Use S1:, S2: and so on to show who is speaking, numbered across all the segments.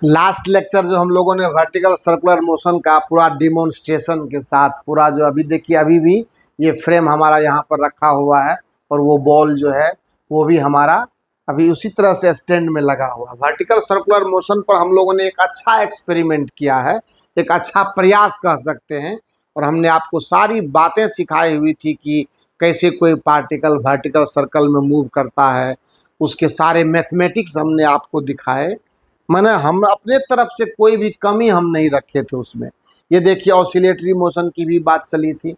S1: Last lecture जो हम लोगों ने वर्टिकल सर्कुलर मोशन का पूरा डिमॉन्स्ट्रेशन के साथ पूरा जो अभी देखिए अभी भी ये फ्रेम हमारा यहाँ पर रखा हुआ है और वो बॉल जो है वो भी हमारा अभी उसी तरह से स्टैंड में लगा हुआ है। वर्टिकल सर्कुलर मोशन पर हम लोगों ने एक अच्छा एक्सपेरिमेंट किया है, एक अच्छा प्रयास कह सकते हैं, और हमने आपको सारी बातें सिखाई हुई थी कि कैसे कोई पार्टिकल वर्टिकल सर्कल में मूव करता है, उसके सारे मैथमेटिक्स हमने आपको दिखाए। माने हम अपने तरफ से कोई भी कमी हम नहीं रखे थे उसमें। ये देखिए ऑसिलेटरी मोशन की भी बात चली थी।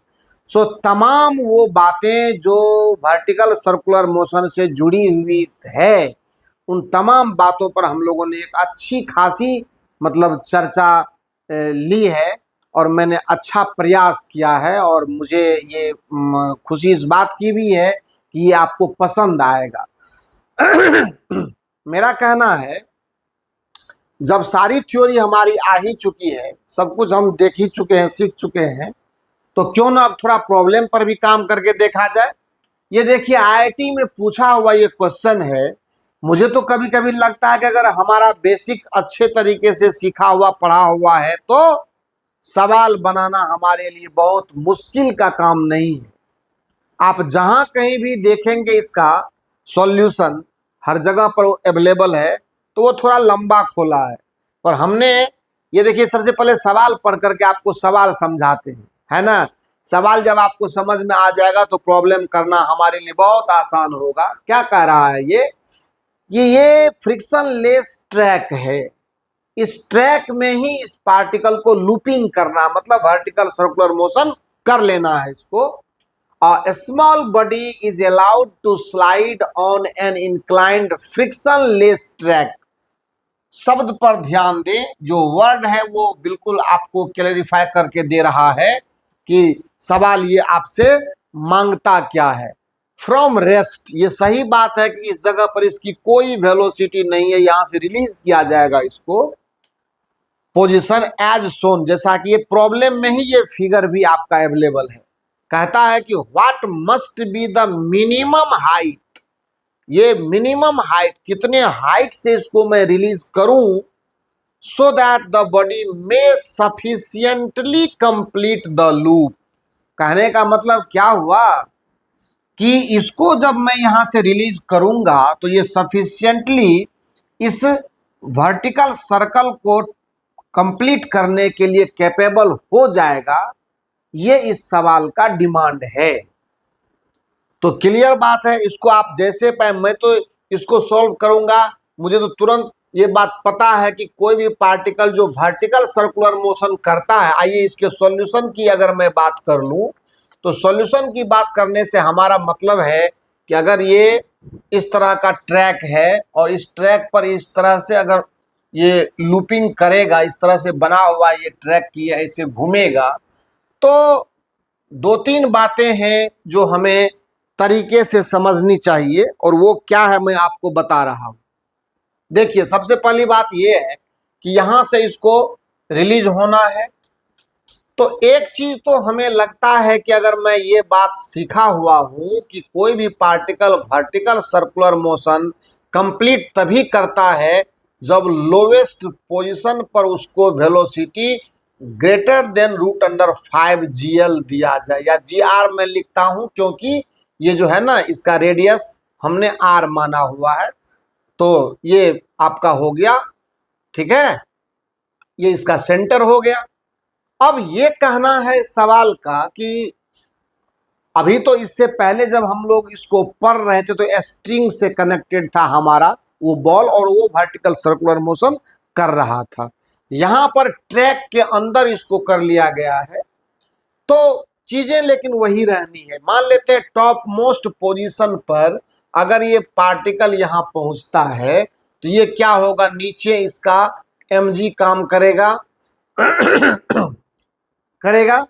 S1: सो तमाम वो बातें जो वर्टिकल सर्कुलर मोशन से जुड़ी हुई है, उन तमाम बातों पर हम लोगों ने एक अच्छी खासी मतलब चर्चा ली है और मैंने अच्छा प्रयास किया है, और मुझे ये खुशी इस बात की भी है कि ये आपको पसंद आएगा। मेरा कहना है जब सारी थ्योरी हमारी आ ही चुकी है, सब कुछ हम देख ही चुके हैं, सीख चुके हैं, तो क्यों ना अब थोड़ा प्रॉब्लम पर भी काम करके देखा जाए। ये देखिए आईआईटी में पूछा हुआ ये क्वेश्चन है। मुझे तो कभी कभी लगता है कि अगर हमारा बेसिक अच्छे तरीके से सीखा हुआ पढ़ा हुआ है तो सवाल बनाना हमारे लिए बहुत मुश्किल का काम नहीं है। आप जहां कहीं भी देखेंगे इसका सॉल्यूशन हर जगह पर अवेलेबल है, तो वो थोड़ा लंबा खोला है। पर हमने ये देखिए सबसे पहले सवाल पढ़ करके आपको सवाल समझाते हैं, है ना। सवाल जब आपको समझ में आ जाएगा तो प्रॉब्लम करना हमारे लिए बहुत आसान होगा। क्या कह रहा है ये फ्रिक्शन लेस ट्रैक है। इस ट्रैक में ही इस पार्टिकल को लूपिंग करना, मतलब वर्टिकल सर्कुलर मोशन कर लेना है इसको। A small body is allowed to slide on an inclined frictionless track। शब्द पर ध्यान दें, जो वर्ड है वो बिल्कुल आपको क्लैरिफाई करके दे रहा है कि सवाल ये आपसे मांगता क्या है। फ्रॉम रेस्ट, ये सही बात है कि इस जगह पर इसकी कोई वेलोसिटी नहीं है, यहां से रिलीज किया जाएगा इसको। पोजीशन एज शोन, जैसा कि ये प्रॉब्लम में ही ये फिगर भी आपका अवेलेबल है। कहता है कि what must be the minimum height, ये मिनिमम हाइट कितने हाइट से इसको मैं रिलीज करूं so that the body may sufficiently complete the loop. कहने का मतलब क्या हुआ कि इसको जब मैं यहां से रिलीज करूंगा तो ये सफिशिएंटली इस वर्टिकल सर्कल को कंप्लीट करने के लिए कैपेबल हो जाएगा। ये इस सवाल का डिमांड है। तो क्लियर बात है, इसको आप जैसे पाए, मैं तो इसको सॉल्व करूंगा, मुझे तो तुरंत ये बात पता है कि कोई भी पार्टिकल जो वर्टिकल सर्कुलर मोशन करता है। आइए इसके सॉल्यूशन की अगर मैं बात कर लूं तो सॉल्यूशन की बात करने से हमारा मतलब है कि अगर ये इस तरह का ट्रैक है और इस ट्रैक पर इस तरह से अगर ये लूपिंग करेगा, इस तरह से बना हुआ ये ट्रैक की ऐसे घूमेगा, तो दो तीन बातें हैं जो हमें तरीके से समझनी चाहिए, और वो क्या है मैं आपको बता रहा हूं। देखिए सबसे पहली बात ये है कि यहां से इसको रिलीज होना है। तो एक चीज तो हमें लगता है कि अगर मैं ये बात सीखा हुआ हूं कि कोई भी particle vertical circular motion complete तभी करता है जब लोवेस्ट पोजीशन पर उसको velocity greater than root under 5gl दिया जाए, या gr मैं लिखता हूं क्योंकि ये जो है ना इसका रेडियस हमने r माना हुआ है। तो ये आपका हो गया, ठीक है, ये इसका सेंटर हो गया। अब ये कहना है सवाल का कि अभी तो इससे पहले जब हम लोग इसको पढ़ रहे थे तो स्ट्रिंग से कनेक्टेड था हमारा वो बॉल, और वो वर्टिकल सर्कुलर मोशन कर रहा था। यहां पर ट्रैक के अंदर इसको कर लिया गया है, तो चीजें लेकिन वही रहनी है। मान लेते हैं टॉप मोस्ट पोजीशन पर अगर ये पार्टिकल यहां पहुंचता है तो ये क्या होगा, नीचे इसका mg काम करेगा करेगा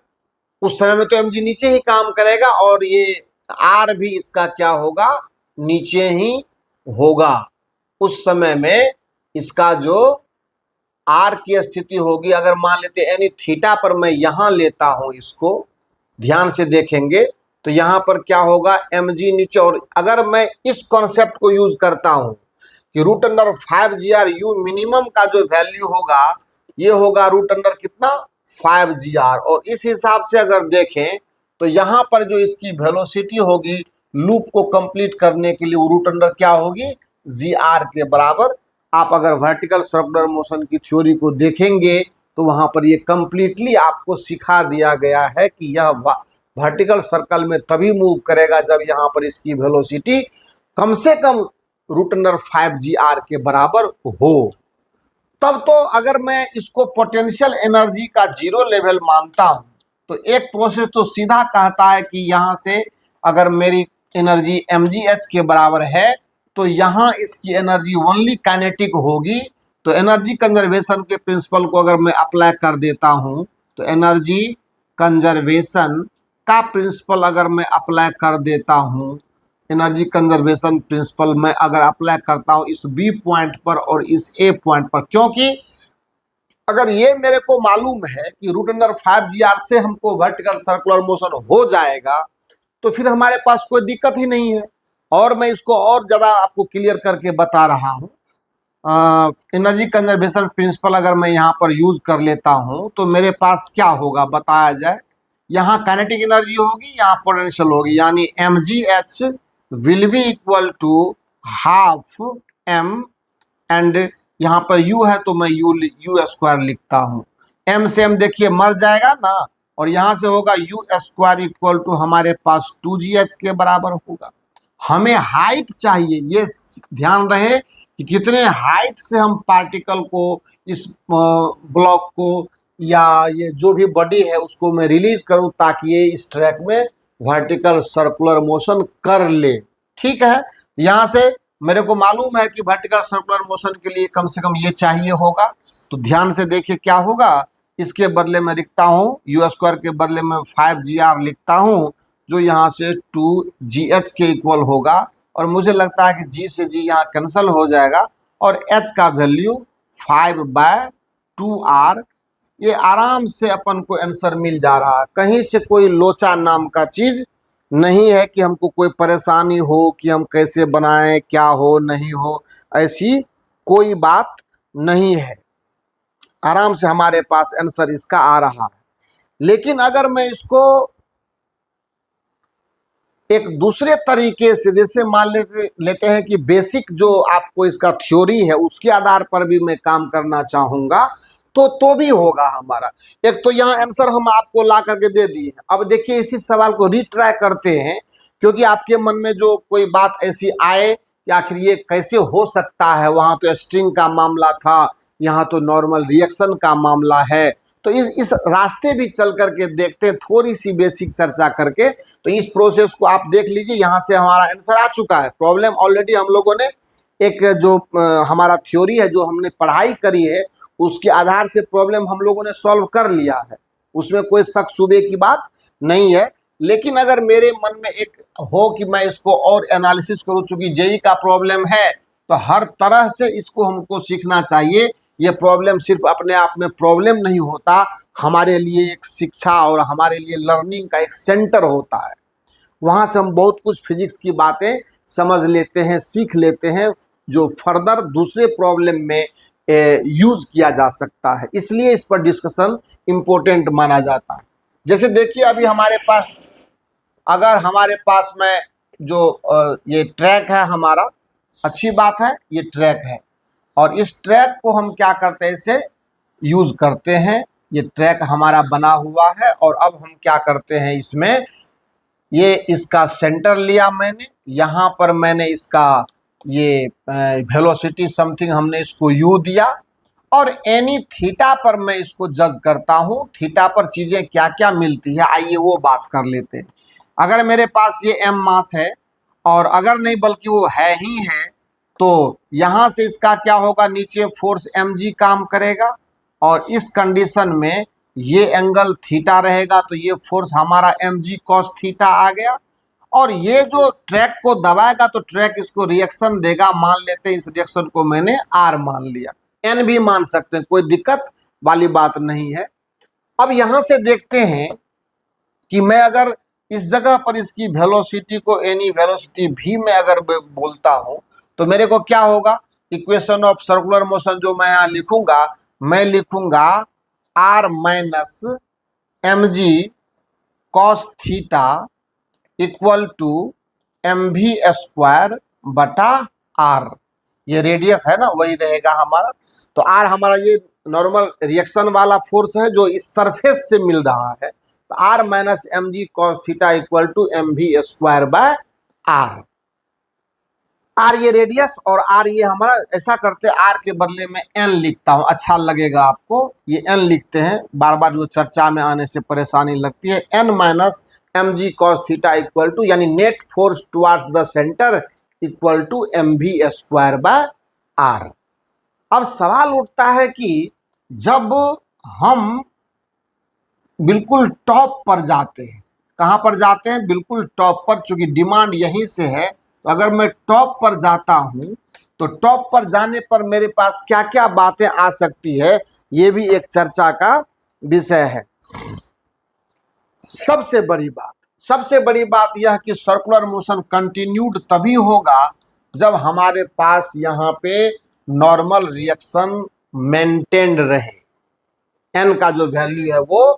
S1: उस समय में तो mg नीचे ही काम करेगा, और ये r भी इसका क्या होगा, नीचे ही होगा। उस समय में इसका जो r की स्थिति होगी, अगर मान लेते यानी थीटा पर मैं यहां लेता हूं, इसको ध्यान से देखेंगे तो यहां पर क्या होगा, mg नीचे। और अगर मैं इस कॉन्सेप्ट को यूज करता हूं कि root under 5GR you minimum का जो वैल्यू होगा ये होगा रूट अंडर कितना 5GR। और इस हिसाब से अगर देखें तो यहाँ पर जो इसकी वेलोसिटी होगी लूप को कंप्लीट करने के लिए वो रूट अंडर क्या होगी GR के बराबर। आप अगर वर्टिकल सर्कुलर मोशन की थ्योरी को देखेंगे तो वहां पर ये कंप्लीटली आपको सिखा दिया गया है कि यह वर्टिकल सर्कल में तभी मूव करेगा जब यहाँ पर इसकी वेलोसिटी कम से कम रूट अंडर 5GR के बराबर हो। तब तो अगर मैं इसको पोटेंशियल एनर्जी का जीरो लेवल मानता हूं तो एक प्रोसेस तो सीधा कहता है कि यहाँ से अगर मेरी एनर्जी mgh के बराबर है तो यहाँ इसकी एनर्जी ओनली काइनेटिक होगी। तो एनर्जी कंजर्वेशन के प्रिंसिपल को अगर मैं अप्लाई कर देता हूँ तो एनर्जी कंजर्वेशन का प्रिंसिपल अगर मैं अप्लाई कर देता हूँ, एनर्जी कंजर्वेशन प्रिंसिपल मैं अगर अप्लाई करता हूँ इस बी पॉइंट पर और इस ए पॉइंट पर, क्योंकि अगर ये मेरे को मालूम है कि रूट अंडर 5GR से हमको वर्टिकल सर्कुलर मोशन हो जाएगा तो फिर हमारे पास कोई दिक्कत ही नहीं है। और मैं इसको और ज़्यादा आपको क्लियर करके बता रहा हूँ। एनर्जी कंजर्वेशन प्रिंसिपल अगर मैं यहाँ पर यूज कर लेता हूँ तो मेरे पास क्या होगा बताया जाए। यहाँ काइनेटिक एनर्जी होगी, यहाँ पोटेंशियल होगी, यानी mgh will be equal to half m and यहाँ पर u है तो मैं u स्क्वायर लिखता हूँ। m से m देखिए मर जाएगा ना, और यहाँ से होगा u स्क्वायर इक्वल टू हमारे पास 2gh के बराबर होगा। हमें हाइट चाहिए, ये ध्यान रहे कि कितने हाइट से हम पार्टिकल को, इस ब्लॉक को या ये जो भी बॉडी है उसको मैं रिलीज करूं ताकि ये इस ट्रैक में वर्टिकल सर्कुलर मोशन कर ले। ठीक है, यहाँ से मेरे को मालूम है कि वर्टिकल सर्कुलर मोशन के लिए कम से कम ये चाहिए होगा। तो ध्यान से देखिए क्या होगा, इसके बदले में लिखता हूँ u स्क्वायर के बदले में 5GR लिखता हूँ जो यहाँ से 2GH के इक्वल होगा। और मुझे लगता है कि G से G यहाँ कैंसिल हो जाएगा और H का वैल्यू 5/2R। ये आराम से अपन को आंसर मिल जा रहा है, कहीं से कोई लोचा नाम का चीज नहीं है कि हमको कोई परेशानी हो कि हम कैसे बनाएं, क्या हो नहीं हो, ऐसी कोई बात नहीं है। आराम से हमारे पास आंसर इसका आ रहा है। लेकिन अगर मैं इसको एक दूसरे तरीके से, जैसे मान लेते हैं कि बेसिक जो आपको इसका थ्योरी है उसके आधार पर भी मैं काम करना चाहूंगा तो भी होगा हमारा। एक तो यहाँ आंसर हम आपको ला करके दे दिए। अब देखिए इसी सवाल को रिट्राई करते हैं, क्योंकि आपके मन में जो कोई बात ऐसी आए कि आखिर ये कैसे हो सकता है, वहां तो स्ट्रिंग का मामला था, यहाँ तो नॉर्मल रिएक्शन का मामला है। तो इस रास्ते भी चल करके देखते हैं, थोड़ी सी बेसिक चर्चा करके। तो इस प्रोसेस को आप देख लीजिए, यहाँ से हमारा आंसर आ चुका है। प्रॉब्लम ऑलरेडी हम लोगों ने एक जो हमारा थ्योरी है जो हमने पढ़ाई करी है उसके आधार से प्रॉब्लम हम लोगों ने सॉल्व कर लिया है, उसमें कोई शक शुबे की बात नहीं है। लेकिन अगर मेरे मन में एक हो कि मैं इसको और एनालिसिस करूँ, चूंकि जेई का प्रॉब्लम है तो हर तरह से इसको हमको सीखना चाहिए। ये प्रॉब्लम सिर्फ अपने आप में प्रॉब्लम नहीं होता, हमारे लिए एक शिक्षा और हमारे लिए लर्निंग का एक सेंटर होता है। वहाँ से हम बहुत कुछ फिजिक्स की बातें समझ लेते हैं, सीख लेते हैं, जो फर्दर दूसरे प्रॉब्लम में यूज किया जा सकता है। इसलिए इस पर डिस्कशन इम्पोर्टेंट माना जाता है। जैसे देखिए अभी हमारे पास, अगर हमारे पास में जो ये ट्रैक है हमारा, अच्छी बात है, ये ट्रैक है और इस ट्रैक को हम क्या करते हैं, इसे यूज करते हैं। ये ट्रैक हमारा बना हुआ है और अब हम क्या करते हैं, इसमें ये इसका सेंटर लिया मैंने, यहाँ पर मैंने इसका ये वेलोसिटी समथिंग हमने इसको u दिया और एनी थीटा पर मैं इसको जज करता हूँ। थीटा पर चीजें क्या क्या मिलती है आइए वो बात कर लेते हैं। अगर मेरे पास ये m मास है और अगर नहीं बल्कि वो है ही है तो यहाँ से इसका क्या होगा, नीचे फोर्स mg काम करेगा और इस कंडीशन में ये एंगल थीटा रहेगा तो ये फोर्स हमारा mg cos थीटा आ गया। और ये जो ट्रैक को दबाएगा तो ट्रैक इसको रिएक्शन देगा, मान लेते हैं इस रिएक्शन को मैंने R मान लिया, N भी मान सकते हैं, कोई दिक्कत वाली बात नहीं है। अब यहां से देखते हैं कि मैं अगर इस जगह पर इसकी वेलोसिटी को एनी वेलोसिटी भी मैं अगर बोलता हूं तो मेरे को क्या होगा, इक्वेशन ऑफ सर्कुलर मोशन जो मैं यहाँ लिखूंगा, मैं लिखूंगा r minus M G cos theta equal to M V square बटा r। ये रेडियस है ना, वही रहेगा हमारा। तो r हमारा ये नॉर्मल रिएक्शन वाला फोर्स है जो इस सरफेस से मिल रहा है। तो r minus M G cos theta equal to M V square by r। r ये रेडियस और r ये हमारा, ऐसा करते r के बदले में n लिखता हूं, अच्छा लगेगा आपको। ये n लिखते हैं, बार बार जो चर्चा में आने से परेशानी लगती है। n minus M G cos theta equal to, यानी net force towards the centre equal to M V square by r। अब सवाल उठता है कि जब हम बिल्कुल टॉप पर जाते हैं, कहां पर जाते हैं? बिल्कुल टॉप पर, चूंकि डिमांड यहीं से है। तो अगर मैं टॉप पर जाता हूं तो टॉप पर जाने पर मेरे पास क्या क्या बातें आ सकती है, ये भी एक चर्चा का विषय है। सबसे बड़ी बात यह कि सर्कुलर मोशन कंटिन्यूड तभी होगा जब हमारे पास यहाँ पे नॉर्मल रिएक्शन मेंटेन्ड रहे। एन का जो वैल्यू है वो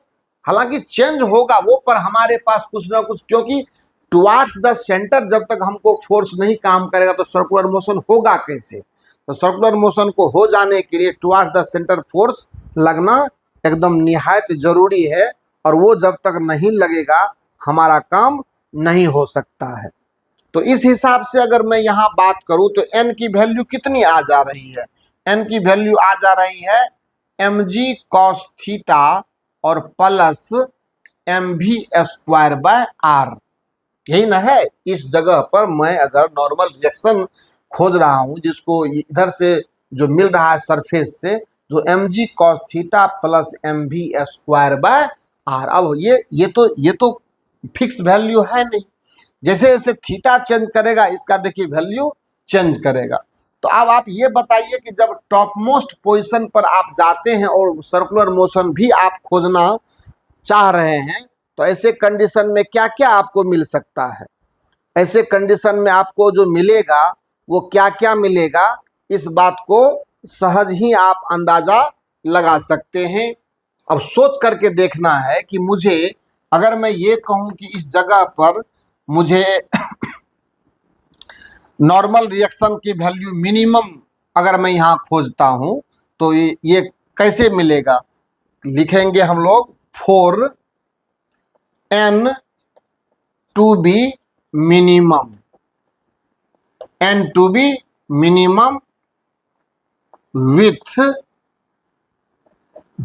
S1: हालांकि चेंज होगा वो, पर हमारे पास कुछ ना कुछ, क्योंकि टुवार्ड्स द सेंटर जब तक हमको फोर्स नहीं काम करेगा तो सर्कुलर मोशन होगा कैसे? तो सर्कुलर मोशन को हो जाने के लिए टुवार्ड्स द सेंटर फोर्स लगना एकदम निहायत जरूरी है, और वो जब तक नहीं लगेगा हमारा काम नहीं हो सकता है। तो इस हिसाब से अगर मैं यहाँ बात करूं तो n की वैल्यू कितनी आ जा रही है? n की वैल्यू आ जा रही है एम जी कॉस थीटा और plus M V square by r। यही ना है। इस जगह पर मैं अगर नॉर्मल रिएक्शन खोज रहा हूं, जिसको इधर से जो मिल रहा है सरफेस से, जो M G cos theta plus M V square by r। अब ये तो फिक्स वैल्यू है नहीं, जैसे जैसे थीटा चेंज करेगा इसका देखिए वैल्यू चेंज करेगा। तो अब आप ये बताइए कि जब टॉप मोस्ट पोजिशन पर आप जाते हैं और सर्कुलर मोशन भी आप खोजना चाह रहे हैं, तो ऐसे कंडीशन में क्या क्या आपको मिल सकता है? ऐसे कंडीशन में आपको जो मिलेगा वो क्या क्या मिलेगा, इस बात को सहज ही आप अंदाजा लगा सकते हैं। अब सोच करके देखना है कि मुझे, अगर मैं ये कहूं कि इस जगह पर मुझे नॉर्मल रिएक्शन की वैल्यू मिनिमम अगर मैं यहाँ खोजता हूँ तो ये कैसे मिलेगा? लिखेंगे हम लोग for n to be minimum, n to be minimum with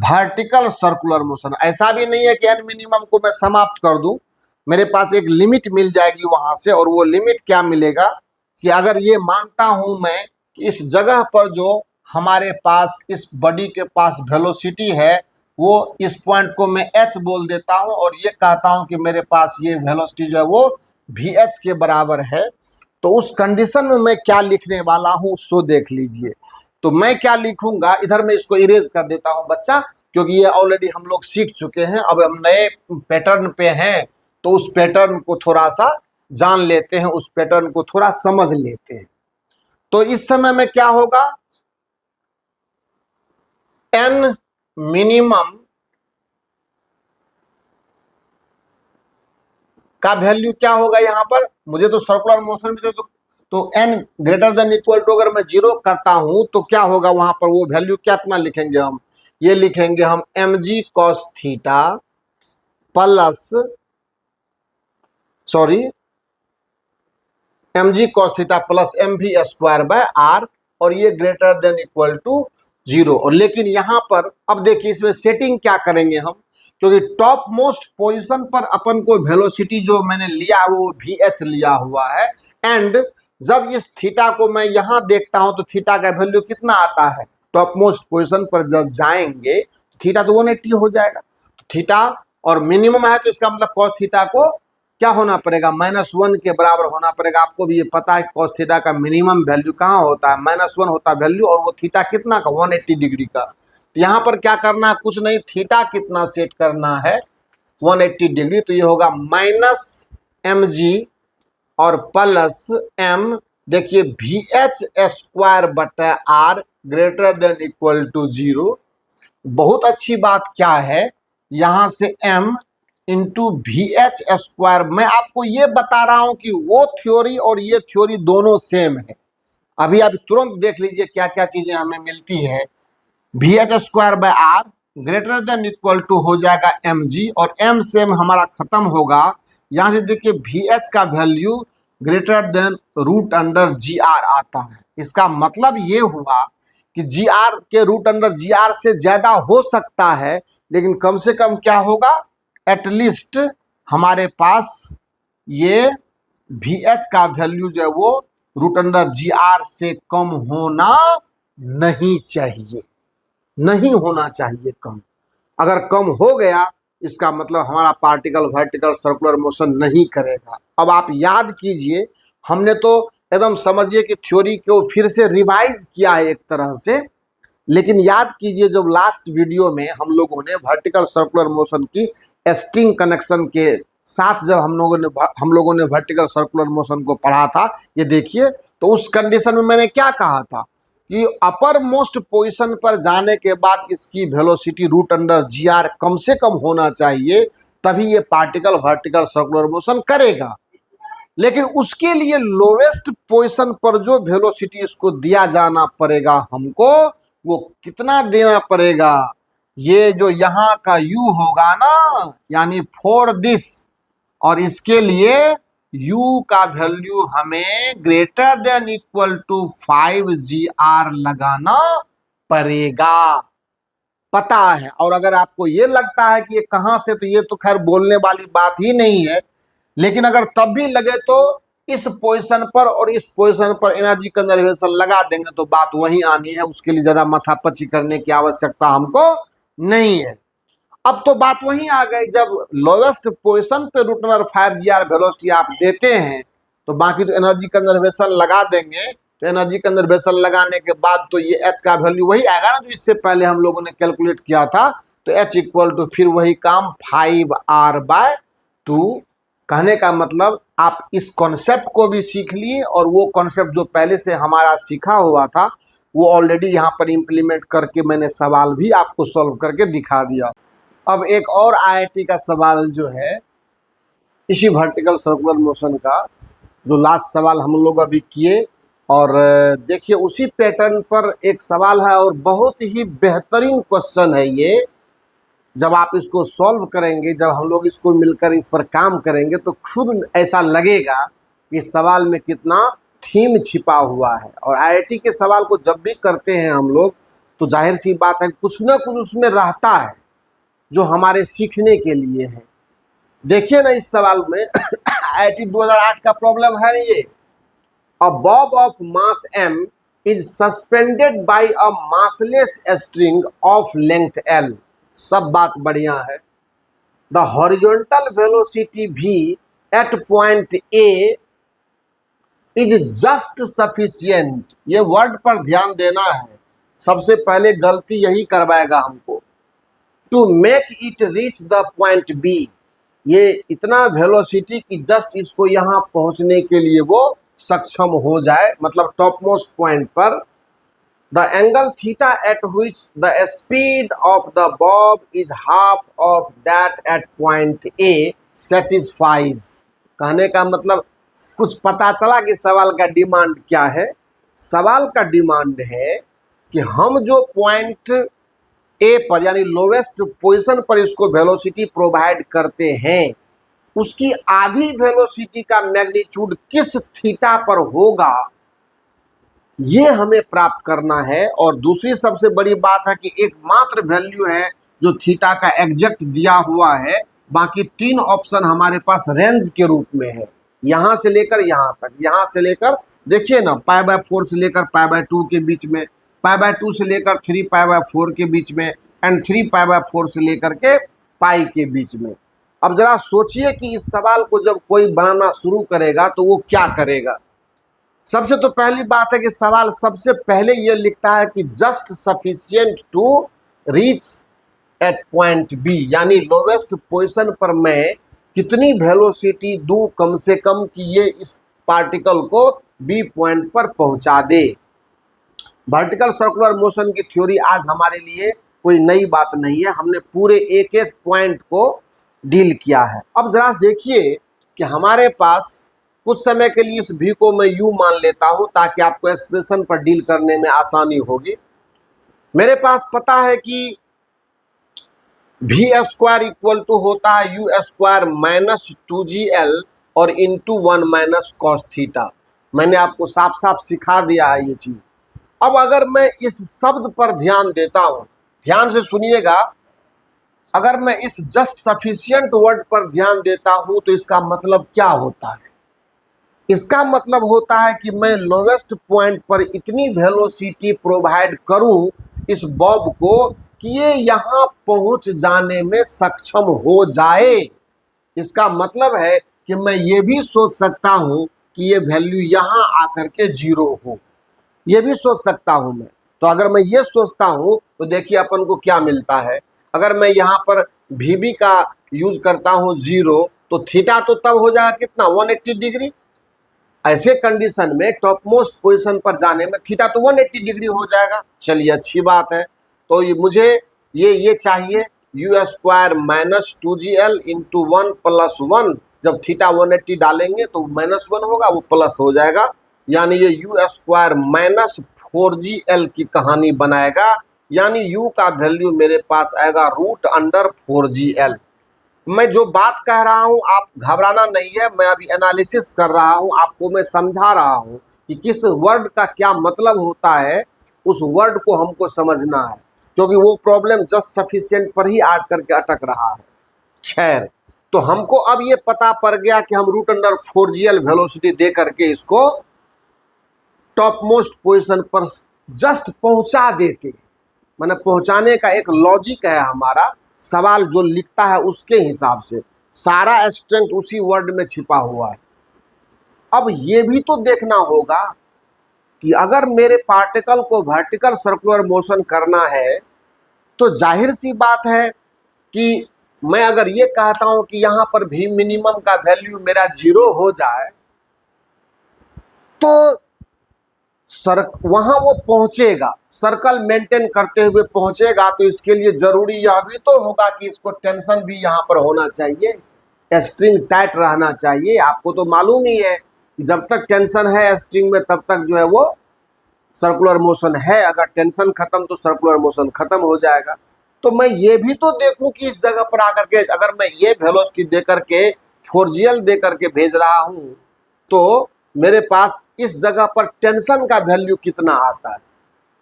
S1: vertical circular motion. ऐसा भी नहीं है कि n मिनिमम को मैं समाप्त कर दूं, मेरे पास एक लिमिट मिल जाएगी वहां से। और वो लिमिट क्या मिलेगा कि अगर ये मानता हूं मैं कि इस जगह पर जो हमारे पास इस बॉडी के पास वेलोसिटी है, वो इस पॉइंट को मैं h बोल देता हूं और ये कहता हूं कि मेरे पास ये वेलोसिटी जो है वो vh के बराबर है, तो उस कंडीशन में मैं क्या लिखने वाला हूं सो देख लीजिए। तो मैं क्या लिखूंगा, इधर मैं इसको इरेज कर देता हूं बच्चा, क्योंकि ये ऑलरेडी हम लोग सीख चुके हैं। अब हम नए पैटर्न पे हैं तो उस पैटर्न को थोड़ा सा जान लेते हैं, उस पैटर्न को थोड़ा समझ लेते हैं। तो इस समय में क्या होगा, n मिनिमम का वैल्यू क्या होगा यहाँ पर? मुझे तो सर्कुलर मोशन में से तो n greater than equal to अगर मैं 0 करता हूं तो क्या होगा वहां पर? वो वैल्यू कितना लिखेंगे हम? ये लिखेंगे हम M G cos theta plus, sorry, M G cos theta plus M V square by r, और ये ग्रेटर देन इक्वल टू 0। और लेकिन यहाँ पर अब देखिए इसमें सेटिंग क्या करेंगे हम, क्योंकि टॉप मोस्ट पोजीशन पर अपन को वेलोसिटी जो मैंने लिया वो vh लिया हुआ है, एंड जब इस थीटा को मैं यहाँ देखता हूं तो थीटा का वैल्यू कितना आता है? टॉप मोस्ट पोजीशन पर जब जाएंगे तो थीटा तो 180 हो जाएगा। तो थीटा और मिनिमम है तो इसका मतलब कॉस थीटा को क्या होना पड़ेगा? -1 के बराबर होना पड़ेगा। आपको भी ये पता है कॉस थीटा का मिनिमम वैल्यू कहाँ होता है? -1 होता है वैल्यू, और वो थीटा कितना का? 180 डिग्री का। तो यहाँ पर क्या करना है? कुछ नहीं, थीटा कितना सेट करना है? 180 डिग्री। तो ये होगा -mg और प्लस m देखिए VH² बटा R greater than equal to 0। बहुत अच्छी बात क्या है, यहां से m इंटू VH²। मैं आपको ये बता रहा हूं कि वो थ्योरी और ये थ्योरी दोनों सेम है। अभी आप तुरंत देख लीजिए क्या क्या चीजें हमें मिलती है। VH² by R greater than equal to हो जाएगा mg, और m सेम हमारा खत्म होगा। यहां से देखिए VH का वैल्यू ग्रेटर देन √GR आता है। इसका मतलब ये हुआ कि GR के √GR से ज्यादा हो सकता है, लेकिन कम से कम क्या होगा, एटलीस्ट हमारे पास ये VH का वैल्यू जो है वो √GR से कम होना नहीं चाहिए, नहीं होना चाहिए कम। अगर कम हो गया इसका मतलब हमारा पार्टिकल वर्टिकल सर्कुलर मोशन नहीं करेगा। अब आप याद कीजिए, हमने तो एकदम समझिए कि थ्योरी को फिर से रिवाइज किया है एक तरह से, लेकिन याद कीजिए जब लास्ट वीडियो में हम लोगों ने वर्टिकल सर्कुलर मोशन की स्ट्रिंग कनेक्शन के साथ जब हम लोगों ने वर्टिकल सर्कुलर मोशन को पढ़ा था, ये देखिए, तो उस कंडीशन में मैंने क्या कहा था कि अपर मोस्ट पोजीशन पर जाने के बाद इसकी वेलोसिटी √GR कम से कम होना चाहिए, तभी ये पार्टिकल वर्टिकल सर्कुलर मोशन करेगा। लेकिन उसके लिए लोवेस्ट पोजीशन पर जो वेलोसिटी इसको दिया जाना पड़ेगा हमको, वो कितना देना पड़ेगा, ये जो यहाँ का u होगा ना, यानी फॉर दिस, और इसके लिए u का वैल्यू हमें greater than equal to 5GR लगाना पड़ेगा, पता है। और अगर आपको ये लगता है कि ये कहां से, तो ये तो खैर बोलने वाली बात ही नहीं है, लेकिन अगर तब भी लगे तो इस पोजीशन पर और इस पोजीशन पर एनर्जी कंजर्वेशन लगा देंगे तो बात वही आनी है। उसके लिए ज्यादा माथापच्ची करने की आवश्यकता हमको नहीं है। अब तो बात वही आ गई, जब लोवेस्ट पोजीशन पे √5GR वेलोसिटी आप देते हैं तो बाकी तो एनर्जी कंजर्वेशन लगा देंगे। तो एनर्जी कंजर्वेशन लगाने के बाद तो ये h का वैल्यू वही आएगा ना जो इससे पहले हम लोगों ने कैलकुलेट किया था। तो h इक्वल टू फिर वही काम 5R/2। कहने का मतलब आप इस कॉन्सेप्ट को भी सीख लिए, और वो कॉन्सेप्ट जो पहले से हमारा सीखा हुआ था वो ऑलरेडी यहाँ पर इम्प्लीमेंट करके मैंने सवाल भी आपको सॉल्व करके दिखा दिया। अब एक और IIT का सवाल जो है इसी वर्टिकल सर्कुलर मोशन का, जो लास्ट सवाल हम लोग अभी किए, और देखिए उसी पैटर्न पर एक सवाल है और बहुत ही बेहतरीन क्वेश्चन है ये। जब आप इसको सॉल्व करेंगे, जब हम लोग इसको मिलकर इस पर काम करेंगे, तो खुद ऐसा लगेगा कि सवाल में कितना थीम छिपा हुआ है। और IIT के सवाल को जब भी करते हैं हम लोग, तो जाहिर सी बात है कुछ ना कुछ उसमें रहता है जो हमारे सीखने के लिए है। देखिए ना इस सवाल में IIT 2008 का प्रॉब्लम है ये। A bob of mass m is suspended by a massless string of length l। सब बात बढ़िया है। The horizontal velocity v at point A is just sufficient. ये वर्ड पर ध्यान देना है, सबसे पहले गलती यही करवाएगा हमको। To make it reach the point B, ये इतना वेलोसिटी कि जस्ट इसको यहाँ पहुंचने के लिए वो सक्षम हो जाए, मतलब टॉप मोस्ट पॉइंट पर। The angle theta eight which the speed of the Bob is half of that at point A satisfies. कहने का मतलब कुछ पता चला कि सवाल का डिमांड क्या है। सवाल का डिमांड है कि हम जो पॉइंट A पर यानी लोवेस्ट पोजीशन पर इसको वेलोसिटी प्रोवाइड करते हैं, उसकी आधी वेलोसिटी का मैग्नीट्यूड किस थीटा पर होगा, ये हमें प्राप्त करना है। और दूसरी सबसे बड़ी बात है कि एकमात्र वैल्यू है जो थीटा का एग्जैक्ट दिया हुआ है, बाकी तीन ऑप्शन हमारे पास रेंज के रूप में है, यहां से लेकर यहां तक, यहां से लेकर देखिए ना π/4 से लेकर π/2 के बीच में, π/2 से लेकर 3π/4 के बीच में, एंड 3π/4 से लेकर के पाई के बीच में। अब जरा सोचिए कि इस सवाल को जब कोई बनाना शुरू करेगा तो वो क्या करेगा। सबसे तो पहली बात है कि सवाल सबसे पहले ये लिखता है कि just sufficient to reach at point B, यानी लोवेस्ट पोजीशन पर मैं कितनी वेलोसिटी दूं कम से कम कि ये इस पार्टिकल को बी पॉइंट पर पहुंचा दे। वर्टिकल सर्कुलर मोशन की थ्योरी आज हमारे लिए कोई नई बात नहीं है, हमने पूरे एक एक पॉइंट को डील किया है। अब जरा देखिए कि हमारे पास कुछ समय के लिए इस भी को मैं यू मान लेता हूं ताकि आपको एक्सप्रेशन पर डील करने में आसानी होगी। मेरे पास पता है कि भी स्क्वायर इक्वल टू होता है यू स्क्वायर माइनस 2gl और इंटू 1 माइनस कॉस थीटा। मैंने आपको साफ साफ सिखा दिया है ये चीज। अब अगर मैं इस शब्द पर ध्यान देता हूं, ध्यान से सुनिएगा, अगर मैं इस जस्ट सफिशिएंट वर्ड पर ध्यान देता हूं तो इसका मतलब क्या होता है? इसका मतलब होता है कि मैं लोवेस्ट पॉइंट पर इतनी वेलोसिटी प्रोवाइड करूं इस बॉब को कि ये यहां पहुंच जाने में सक्षम हो जाए। इसका मतलब है कि मैं ये भी सोच सकता हूं कि ये वैल्यू यहां आकर के 0 हो, ये भी सोच सकता हूं मैं। तो अगर मैं ये सोचता हूं तो देखिए अपन को क्या मिलता है। अगर मैं यहाँ पर VB का यूज करता हूं 0 तो थीटा तो तब हो जाएगा कितना 180 डिग्री। ऐसे कंडीशन में टॉप मोस्ट पोजिशन पर जाने में थीटा तो 180 डिग्री हो जाएगा। चलिए अच्छी बात है। तो ये मुझे ये चाहिए you square minus 2gl into 1 plus 1। जब थीटा 180 डालेंगे तो माइनस 1 होगा, वो प्लस हो जाएगा, यानी ये यू स्क्वायर माइनस 4gl की कहानी बनाएगा। यानी u का वैल्यू मेरे पास आएगा रूट अंडर 4gl। मैं जो बात कह रहा हूं आप घबराना नहीं है, मैं अभी एनालिसिस कर रहा हूं, आपको मैं समझा रहा हूं कि किस वर्ड का क्या मतलब होता है, उस वर्ड को हमको समझना है, क्योंकि वो प्रॉब्लम जस्ट सफिशिएंट पर ही आकर करके अटक रहा है। खैर, तो हमको अब ये पता पड़ गया कि हम रूट अंडर 4gl वेलोसिटी दे करके इसको टॉप मोस्ट पोजिशन पर जस्ट पहुंचा देते हैं। मैंने पहुंचाने का एक लॉजिक है, हमारा सवाल जो लिखता है उसके हिसाब से सारा स्ट्रेंथ उसी वर्ड में छिपा हुआ है। अब ये भी तो देखना होगा कि अगर मेरे पार्टिकल को वर्टिकल सर्कुलर मोशन करना है तो जाहिर सी बात है कि मैं अगर ये कहता हूं कि यहां पर भी मिनिमम का वैल्यू मेरा 0 हो जाए तो वहां वो पहुंचेगा, सर्कल मेंटेन करते हुए पहुंचेगा। तो इसके लिए जरूरी यह भी तो होगा कि इसको टेंशन भी यहां पर होना चाहिए, स्ट्रिंग टाइट रहना चाहिए। आपको तो मालूम ही है कि जब तक टेंशन है स्ट्रिंग में तब तक जो है वो सर्कुलर मोशन है, अगर टेंशन खत्म तो सर्कुलर मोशन खत्म हो जाएगा। तो मैं ये भी तो देखूं कि इस जगह पर आकर के अगर मैं ये वेलोसिटी दे करके 4gl दे करके भेज रहा हूं तो मेरे पास इस जगह पर टेंशन का वैल्यू कितना आता है।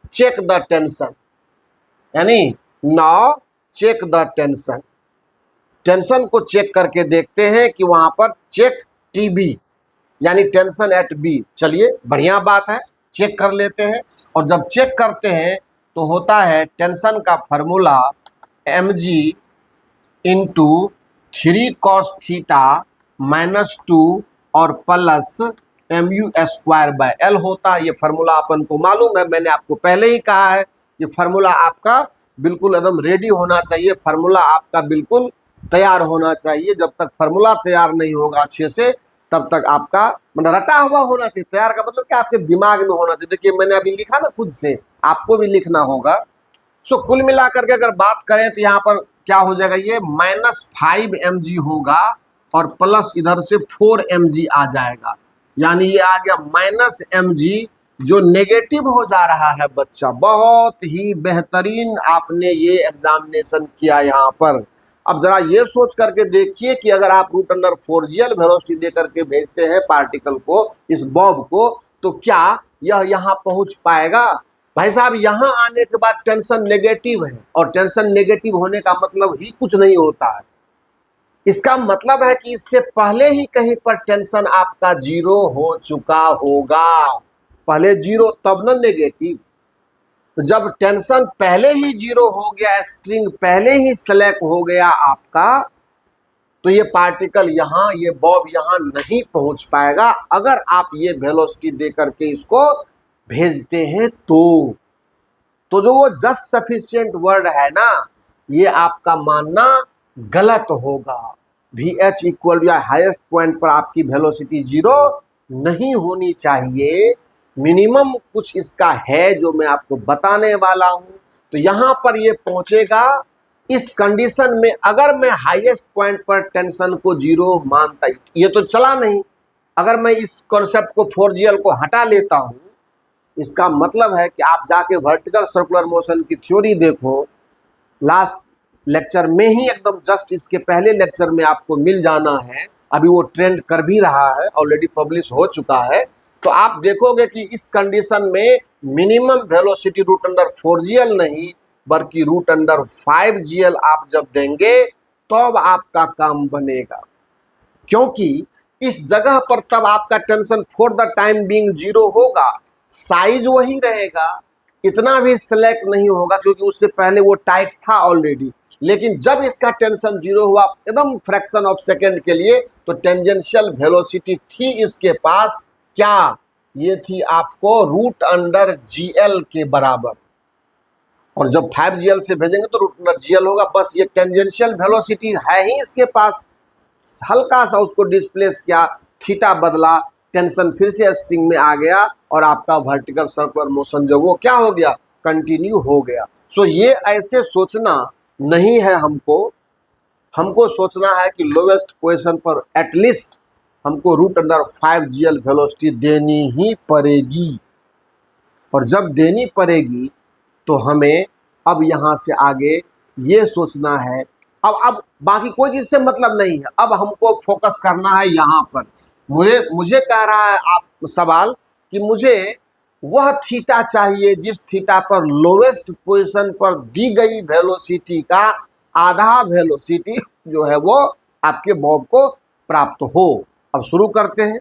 S1: चेक द टेंशन, यानी now check the tension. Tension को चेक करके देखते हैं कि वहां पर चेक TB यानी टेंशन एट B। चलिए बढ़िया बात है, चेक कर लेते हैं। और जब चेक करते हैं तो होता है टेंशन का formula mg into 3 cos theta minus 2 और plus mu square by L होता है। ये फार्मूला अपन को मालूम है, मैंने आपको पहले ही कहा है। ये फार्मूला आपका बिल्कुल एकदम रेडी होना चाहिए, फार्मूला आपका बिल्कुल तैयार होना चाहिए। जब तक फार्मूला तैयार नहीं होगा अच्छे से तब तक आपका मतलब रटा हुआ होना चाहिए। तैयार का मतलब क्या, आपके दिमाग में होना चाहिए। देखिए मैंने अभी लिखा ना खुद से, आपको भी लिखना होगा। सो कुल मिलाकर के अगर बात करें तो यहाँ पर क्या हो जाएगा, ये -5 mg होगा और प्लस इधर से 4 mg आ जाएगा, यानी ये आ गया -mg जो नेगेटिव हो जा रहा है। बच्चा बहुत ही बेहतरीन आपने ये एग्जामिनेशन किया यहाँ पर। अब जरा ये सोच करके देखिए कि अगर आप रूट अंडर 4gl वेलोसिटी दे करके भेजते हैं पार्टिकल को, इस बॉब को, तो क्या यह यहाँ पहुंच पाएगा? भाई साहब यहाँ आने के बाद टेंशन नेगेटिव है और टेंशन नेगेटिव होने का मतलब ही कुछ नहीं होता है। इसका मतलब है कि इससे पहले ही कहीं पर टेंशन आपका 0 हो चुका होगा। पहले 0 तब न नेगेटिव। तो जब टेंशन पहले ही 0 हो गया, स्ट्रिंग पहले ही सेलेक्ट हो गया आपका, तो ये पार्टिकल यहाँ, ये बॉब यहाँ नहीं पहुंच पाएगा अगर आप ये वेलोसिटी दे करके इसको भेजते हैं। तो जो वो जस्ट सफिशिएंट वर्ड है ना, ये आपका मानना गलत होगा। VH इक्वल या हाईएस्ट पॉइंट पर आपकी वेलोसिटी 0 नहीं होनी चाहिए, मिनिमम कुछ इसका है जो मैं आपको बताने वाला हूं। तो यहां पर ये पहुंचेगा इस कंडीशन में, अगर मैं हाईएस्ट पॉइंट पर टेंशन को 0 मानता, ये तो चला नहीं, अगर मैं इस कॉन्सेप्ट को 4GL को हटा लेता हूं, इसका मतलब है कि आप जाके वर्टिकल सर्कुलर मोशन की थ्योरी देखो, लास्ट लेक्चर में ही एकदम जस्ट इसके पहले लेक्चर में आपको मिल जाना है, अभी वो ट्रेंड कर भी रहा है, ऑलरेडी पब्लिश हो चुका है। तो आप देखोगे कि इस कंडीशन में minimum velocity root under 4GL नहीं बल्कि रूट अंडर 5GL आप जब देंगे तो अब आपका काम बनेगा, क्योंकि इस जगह पर तब आपका tension for the time being 0 होगा, साइज वही रहेगा, इतना भी स्लैक नहीं होगा क्योंकि उससे पहले वो टाइट था ऑलरेडी। लेकिन जब इसका टेंशन 0 हुआ एकदम फ्रैक्शन ऑफ सेकेंड के लिए, तो टेंजेंशियल वेलोसिटी थी इसके पास क्या, ये थी आपको रूट अंडर GL के बराबर, और जब 5GL से भेजेंगे तो रूट अंडर GL होगा। बस ये टेंजेंशियल वेलोसिटी है ही इसके पास, हल्का सा उसको डिस्प्लेस किया, थीटा बदला, टेंशन फिर से स्टिंग में आ गया और आपका वर्टिकल सर्कुलर मोशन जो वो क्या हो गया, कंटिन्यू हो गया। सो ये ऐसे सोचना नहीं है, हमको सोचना है कि लोवेस्ट पोजीशन पर एटलीस्ट हमको रूट अंडर 5GL वेलोसिटी देनी ही पड़ेगी, और जब देनी पड़ेगी तो हमें अब यहाँ से आगे ये सोचना है, अब बाकी कोई चीज से मतलब नहीं है, अब हमको फोकस करना है यहाँ पर। मुझे कह रहा है आप सवाल कि मुझे वह थीटा चाहिए जिस थीटा पर लोवेस्ट पोजीशन पर दी गई वेलोसिटी का आधा वेलोसिटी जो है वो आपके बॉब को प्राप्त हो। अब शुरू करते हैं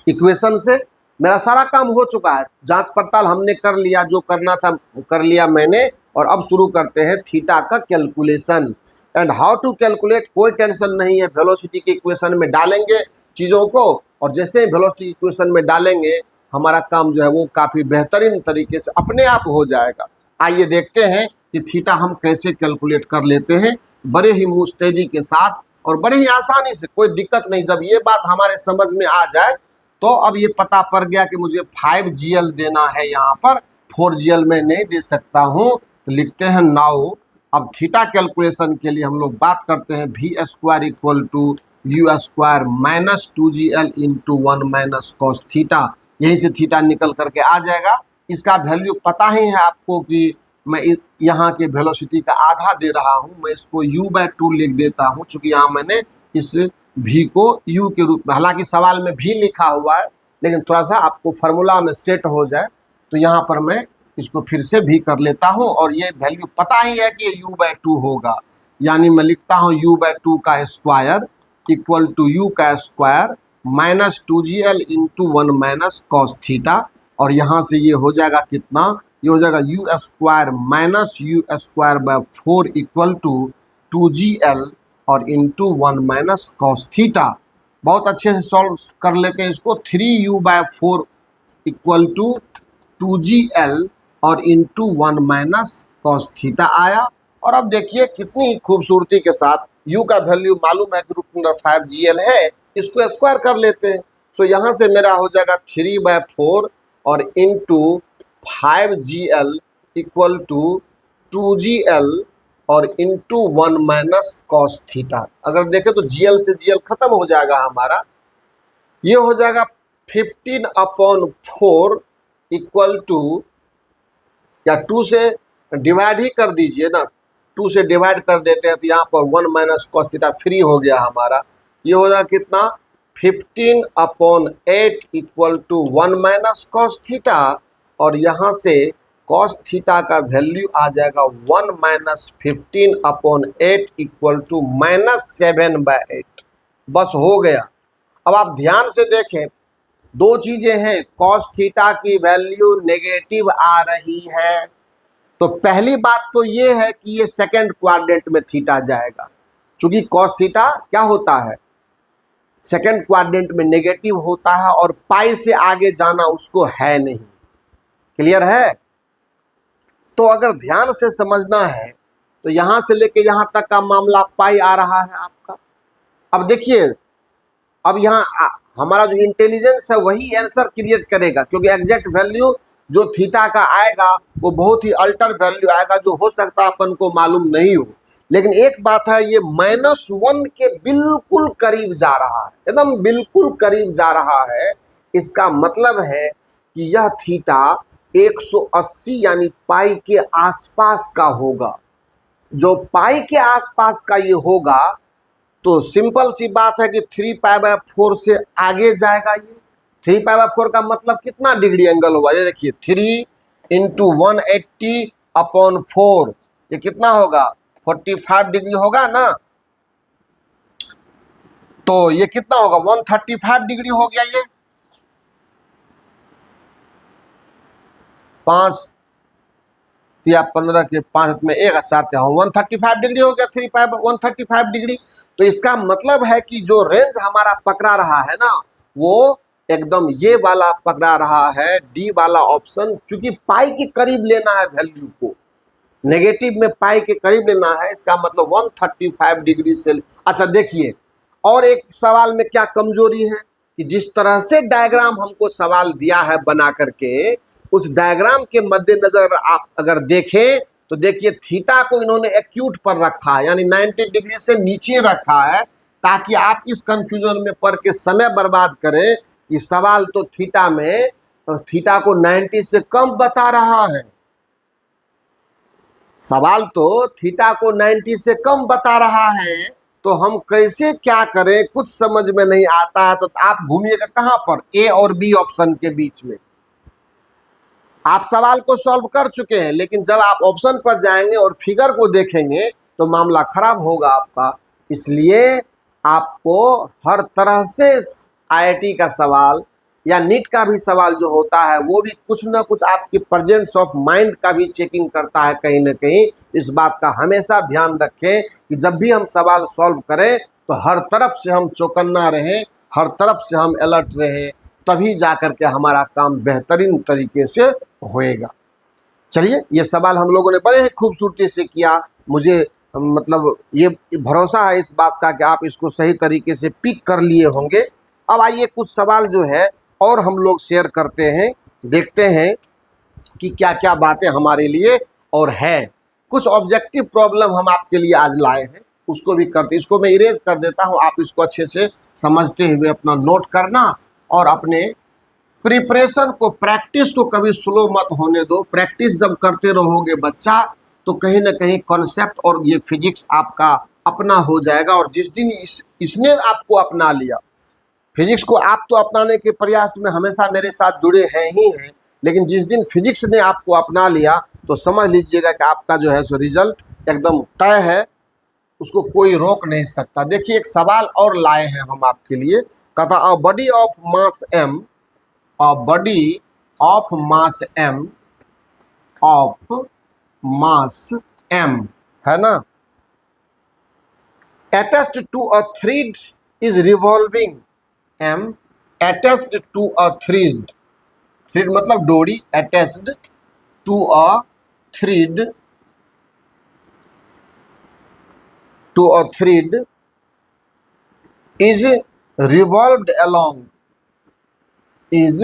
S1: इक्वेशन से। मेरा सारा काम हो चुका है, जांच पड़ताल हमने कर लिया, जो करना था कर लिया मैंने, और अब शुरू करते हैं थीटा का calculation. And how to calculate, कोई टेंशन नहीं है, वेलोसिटी के इक्वेशन में डालेंगे चीज़ों को, और जैसे ही वेलोसिटी इक्वेशन में डालेंगे हमारा काम जो है वो काफ़ी बेहतरीन तरीके से अपने आप हो जाएगा। आइए देखते हैं कि थीटा हम कैसे कैलकुलेट कर लेते हैं, बड़े ही मुस्तैदी के साथ और बड़े ही आसानी से, कोई दिक्कत नहीं। जब ये बात हमारे समझ में आ जाए तो अब ये पता पड़ गया कि मुझे 5GL देना है, यहाँ पर 4GL में नहीं दे सकता हूँ, तो लिखते हैं नाउ। अब थीटा कैलकुलेशन के लिए हम लोग बात करते हैं V² equal to U² minus 2GL into 1 minus cos theta. यहीं से थीटा निकल करके आ जाएगा। इसका वैल्यू पता ही है आपको कि मैं यहाँ के वेलोसिटी का आधा दे रहा हूँ, मैं इसको U/2 लिख देता हूँ, चूँकि यहाँ मैंने इस V को U के रूप में, हालांकि सवाल में भी लिखा हुआ है लेकिन थोड़ा सा आपको फार्मूला में सेट हो जाए तो यहाँ पर मैं इसको फिर से भी कर लेता हूँ, और ये वैल्यू पता ही है कि ये U/2 होगा, यानी मैं लिखता हूँ U/2 का स्क्वायर इक्वल टू U का square minus 2GL into 1 minus cos theta, और यहाँ से ये हो जाएगा कितना, ये हो जाएगा U² minus U²/4 equal to 2GL और इंटू 1 माइनस कॉस थीटा। बहुत अच्छे से सॉल्व कर लेते हैं इसको। 3U/4 इक्वल टू 2GL और इंटू 1 माइनस कॉस थीटा आया। और अब देखिए कितनी खूबसूरती के साथ U का वैल्यू मालूम है कि रूट अंडर 5GL है, इसको स्क्वायर कर लेते हैं। सो यहाँ से मेरा हो जाएगा 3/4 और into 5GL equal to 2GL और इंटू 1 माइनस कॉस थीटा। अगर देखें तो GL से GL खत्म हो जाएगा हमारा, ये हो जाएगा 15/4 इक्वल टू, या 2 से डिवाइड ही कर दीजिए ना, 2 से डिवाइड कर देते हैं तो यहाँ पर 1 माइनस कॉस थीटा फ्री हो गया हमारा। ये हो जाएगा कितना, 15/8 equal to 1 minus cos theta, और यहाँ से कॉस थीटा का वैल्यू आ जाएगा 1 माइनस 15/8 इक्वल टू -7/8। बस हो गया। अब आप ध्यान से देखें, दो चीजें हैं, कॉस थीटा की वैल्यू नेगेटिव आ रही है, तो पहली बात तो ये है कि ये सेकंड क्वाड्रेंट में थीटा जाएगा, क्योंकि कॉस थीटा क्या होता है, सेकंड क्वाड्रेंट में नेगेटिव होता है और पाई से आगे जाना उसको है नहीं। क्लियर है? तो अगर ध्यान से समझना है तो यहां से लेके यहां तक का मामला पाई आ रहा है आपका। अब देखिए, अब यहाँ हमारा जो इंटेलिजेंस है वही आंसर क्रिएट करेगा, क्योंकि एग्जैक्ट वैल्यू जो थीटा का आएगा वो बहुत ही अल्टर वैल्यू आएगा, जो हो सकता है अपन को मालूम नहीं हो। लेकिन एक बात है, ये -1 के बिल्कुल करीब जा रहा है, एकदम बिल्कुल करीब जा रहा है। इसका मतलब है कि यह थीटा 180 यानी पाई के आसपास का होगा। जो पाई के आसपास का ये होगा तो सिंपल सी बात है कि 3π/4 से आगे जाएगा। ये 3π/4 का मतलब कितना डिग्री एंगल होगा, ये देखिए 3 × 180/4, ये कितना होगा 45 डिग्री होगा ना। तो ये कितना होगा 135 डिग्री हो गया। ये 5 या 15 के 5 में 135 डिग्री हो गया, 135 डिग्री। तो इसका मतलब है कि जो रेंज हमारा पकड़ा रहा है ना, वो एकदम ये वाला पकड़ा रहा है, डी वाला ऑप्शन, क्योंकि पाई के करीब लेना है वैल्यू को, नेगेटिव में पाई के करीब लेना है। इसका मतलब 135 डिग्री से। अच्छा देखिए, और एक सवाल में क्या कमजोरी है कि जिस तरह से डायग्राम हमको सवाल दिया है बना करके, उस डायग्राम के मद्देनजर आप अगर देखें तो देखिए थीटा को इन्होंने एक्यूट पर रखा है, यानी 90 डिग्री से नीचे रखा है, ताकि आप इस कंफ्यूजन में पढ़ के समय बर्बाद करें कि सवाल तो थीटा में थीटा को 90 से कम बता रहा है। सवाल तो थीटा को 90 से कम बता रहा है, तो हम कैसे क्या करें कुछ समझ में नहीं आता है। तो आप घूमिएगा कहां पर, ए और बी ऑप्शन के बीच में। आप सवाल को सॉल्व कर चुके हैं, लेकिन जब आप ऑप्शन पर जाएंगे और फिगर को देखेंगे तो मामला खराब होगा आपका। इसलिए आपको हर तरह से आईआईटी का सवाल या नीट का भी सवाल जो होता है, वो भी कुछ ना कुछ आपके प्रेजेंस ऑफ माइंड का भी चेकिंग करता है कहीं ना कहीं। इस बात का हमेशा ध्यान रखें कि जब भी हम सवाल सॉल्व करें तो हर तरफ से हम चौकन्ना रहें, हर तरफ से हम अलर्ट रहें, तभी जा कर के हमारा काम बेहतरीन तरीके से होएगा। चलिए, ये सवाल हम लोगों ने बड़े ही खूबसूरती से किया। मुझे मतलब ये भरोसा है इस बात का कि आप इसको सही तरीके से पिक कर लिए होंगे। अब आइए कुछ सवाल जो है और हम लोग शेयर करते हैं, देखते हैं कि क्या क्या बातें हमारे लिए और है। कुछ ऑब्जेक्टिव प्रॉब्लम हम आपके लिए आज लाए हैं, उसको भी करते। इसको मैं इरेज कर देता हूँ, आप इसको अच्छे से समझते हुए अपना नोट करना और अपने प्रिपरेशन को, प्रैक्टिस को कभी स्लो मत होने दो। प्रैक्टिस जब करते रहोगे बच्चा, तो कहीं ना कहीं कॉन्सेप्ट और ये फिजिक्स आपका अपना हो जाएगा। और जिस दिन इसने आपको अपना लिया, फिजिक्स को आप तो अपनाने के प्रयास में हमेशा मेरे साथ जुड़े हैं ही हैं, लेकिन जिस दिन फिजिक्स ने आपको अपना लिया तो समझ लीजिएगा कि आपका जो है सो रिजल्ट एकदम तय है, उसको कोई रोक नहीं सकता। देखिए, एक सवाल और लाए हैं हम आपके लिए। कहता a body of mass m, a body of mass m, of mass m, है ना, attached to a thread is revolving m, attached to a thread, thread मतलब डोरी, attached to a thread, to a thread is revolved along, is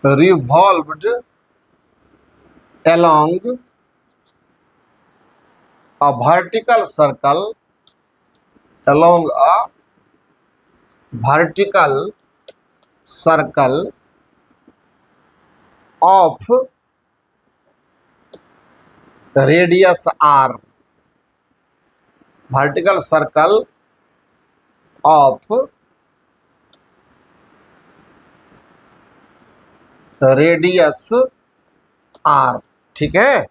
S1: revolved along a vertical circle, along a vertical circle of radius r, vertical circle of radius r, ठीक है।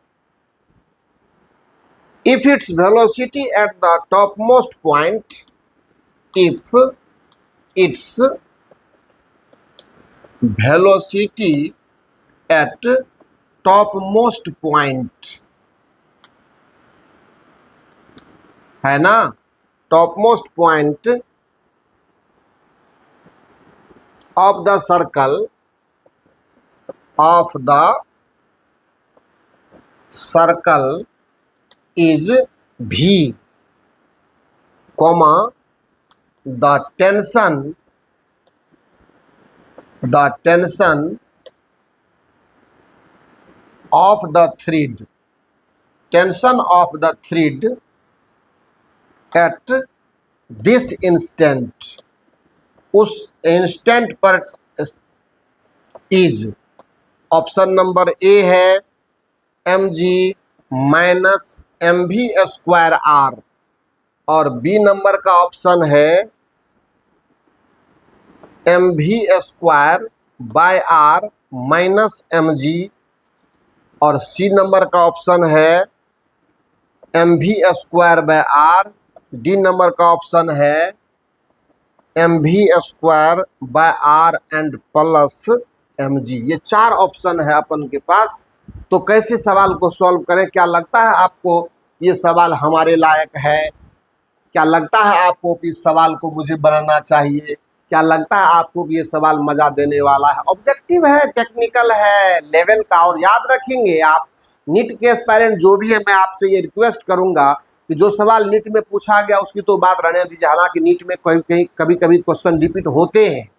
S1: If its velocity at the top most point, if its velocity at top most point, है ना, top most point of the circle, of the circle is v, comma the tension of the thread, tension of the thread at this instant, उस instant पर is, option number A है mg minus mv square R, और B number का option है mv square by R minus mg, और C number का option है mv square by R, D number का ऑप्शन है mv square by R and plus mg। ये चार ऑप्शन है अपन के पास। तो कैसे सवाल को सॉल्व करें? क्या लगता है आपको ये सवाल हमारे लायक है? क्या लगता है आपको कि इस सवाल को मुझे बनाना चाहिए? क्या लगता है आपको कि ये सवाल मजा देने वाला है? ऑब्जेक्टिव है, टेक्निकल है, लेवल का। और याद रखेंगे आप, नीट के एस्पायरेंट जो भी है, मैं आपसे ये रिक्वेस्ट करूंगा कि जो सवाल नीट में पूछा गया उसकी तो बात रहने दीजिए। हालांकि नीट में कभी कभी क्वेश्चन रिपीट होते हैं।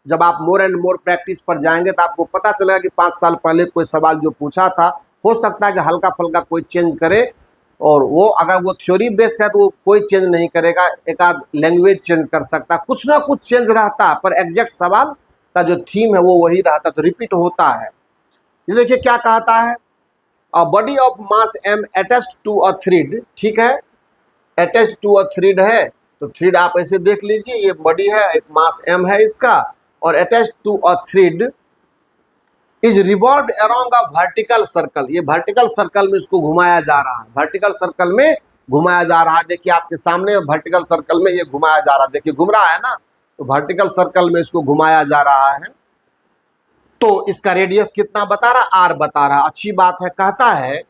S1: जब आप मोर एंड मोर प्रैक्टिस पर जाएंगे तो आपको पता चलेगा कि 5 साल पहले कोई सवाल जो पूछा था, हो सकता है कि हल्का फुल्का कोई चेंज करे, और वो अगर वो थ्योरी बेस्ड है तो वो कोई चेंज नहीं करेगा, एक आध लैंग्वेज चेंज कर सकता, कुछ ना कुछ चेंज रहता, पर एग्जैक्ट सवाल का जो थीम है वो वही रहता, तो रिपीट होता है। ये देखिए क्या कहता है, a body of mass m attached to a thread, ठीक है, अटैच्ड टू अ थ्रेड है, तो थ्रेड आप ऐसे देख लीजिए, ये बॉडी है, एक मास m है इसका, और attached to a thread is revolved around a vertical circle. ये वर्टिकल सर्कल में इसको घुमाया जा रहा है, वर्टिकल सर्कल में घुमाया जा रहा है। देखिए आपके सामने वर्टिकल सर्कल में ये घुमाया जा रहा है, देखिए घूम रहा है ना, तो वर्टिकल सर्कल में इसको घुमाया जा रहा है। तो इसका रेडियस कितना बता रहा? आर बता रहा। अच्छी बात है। कहता है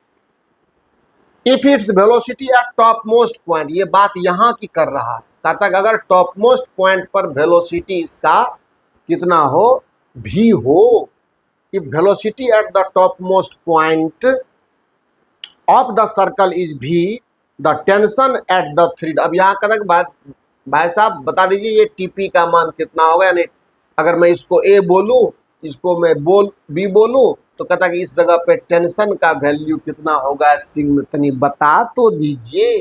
S1: if its velocity at top most point, ये बात यहाँ की कर रहा है। कहता है अगर टॉप मोस्ट पॉइंट पर वेलोसिटी इसका कितना हो, v हो, if velocity at the topmost point of the circle is v, the tension at the thread। अब यहाँ कदक बात भाई साहब बता दीजिए ये टीपी का मान कितना होगा, यानी अगर मैं इसको a बोलूँ, इसको मैं b बोलूँ, तो कहता कि इस जगह पे टेंशन का वैल्यू कितना होगा स्ट्रिंग में, तनी बता तो दीजिए।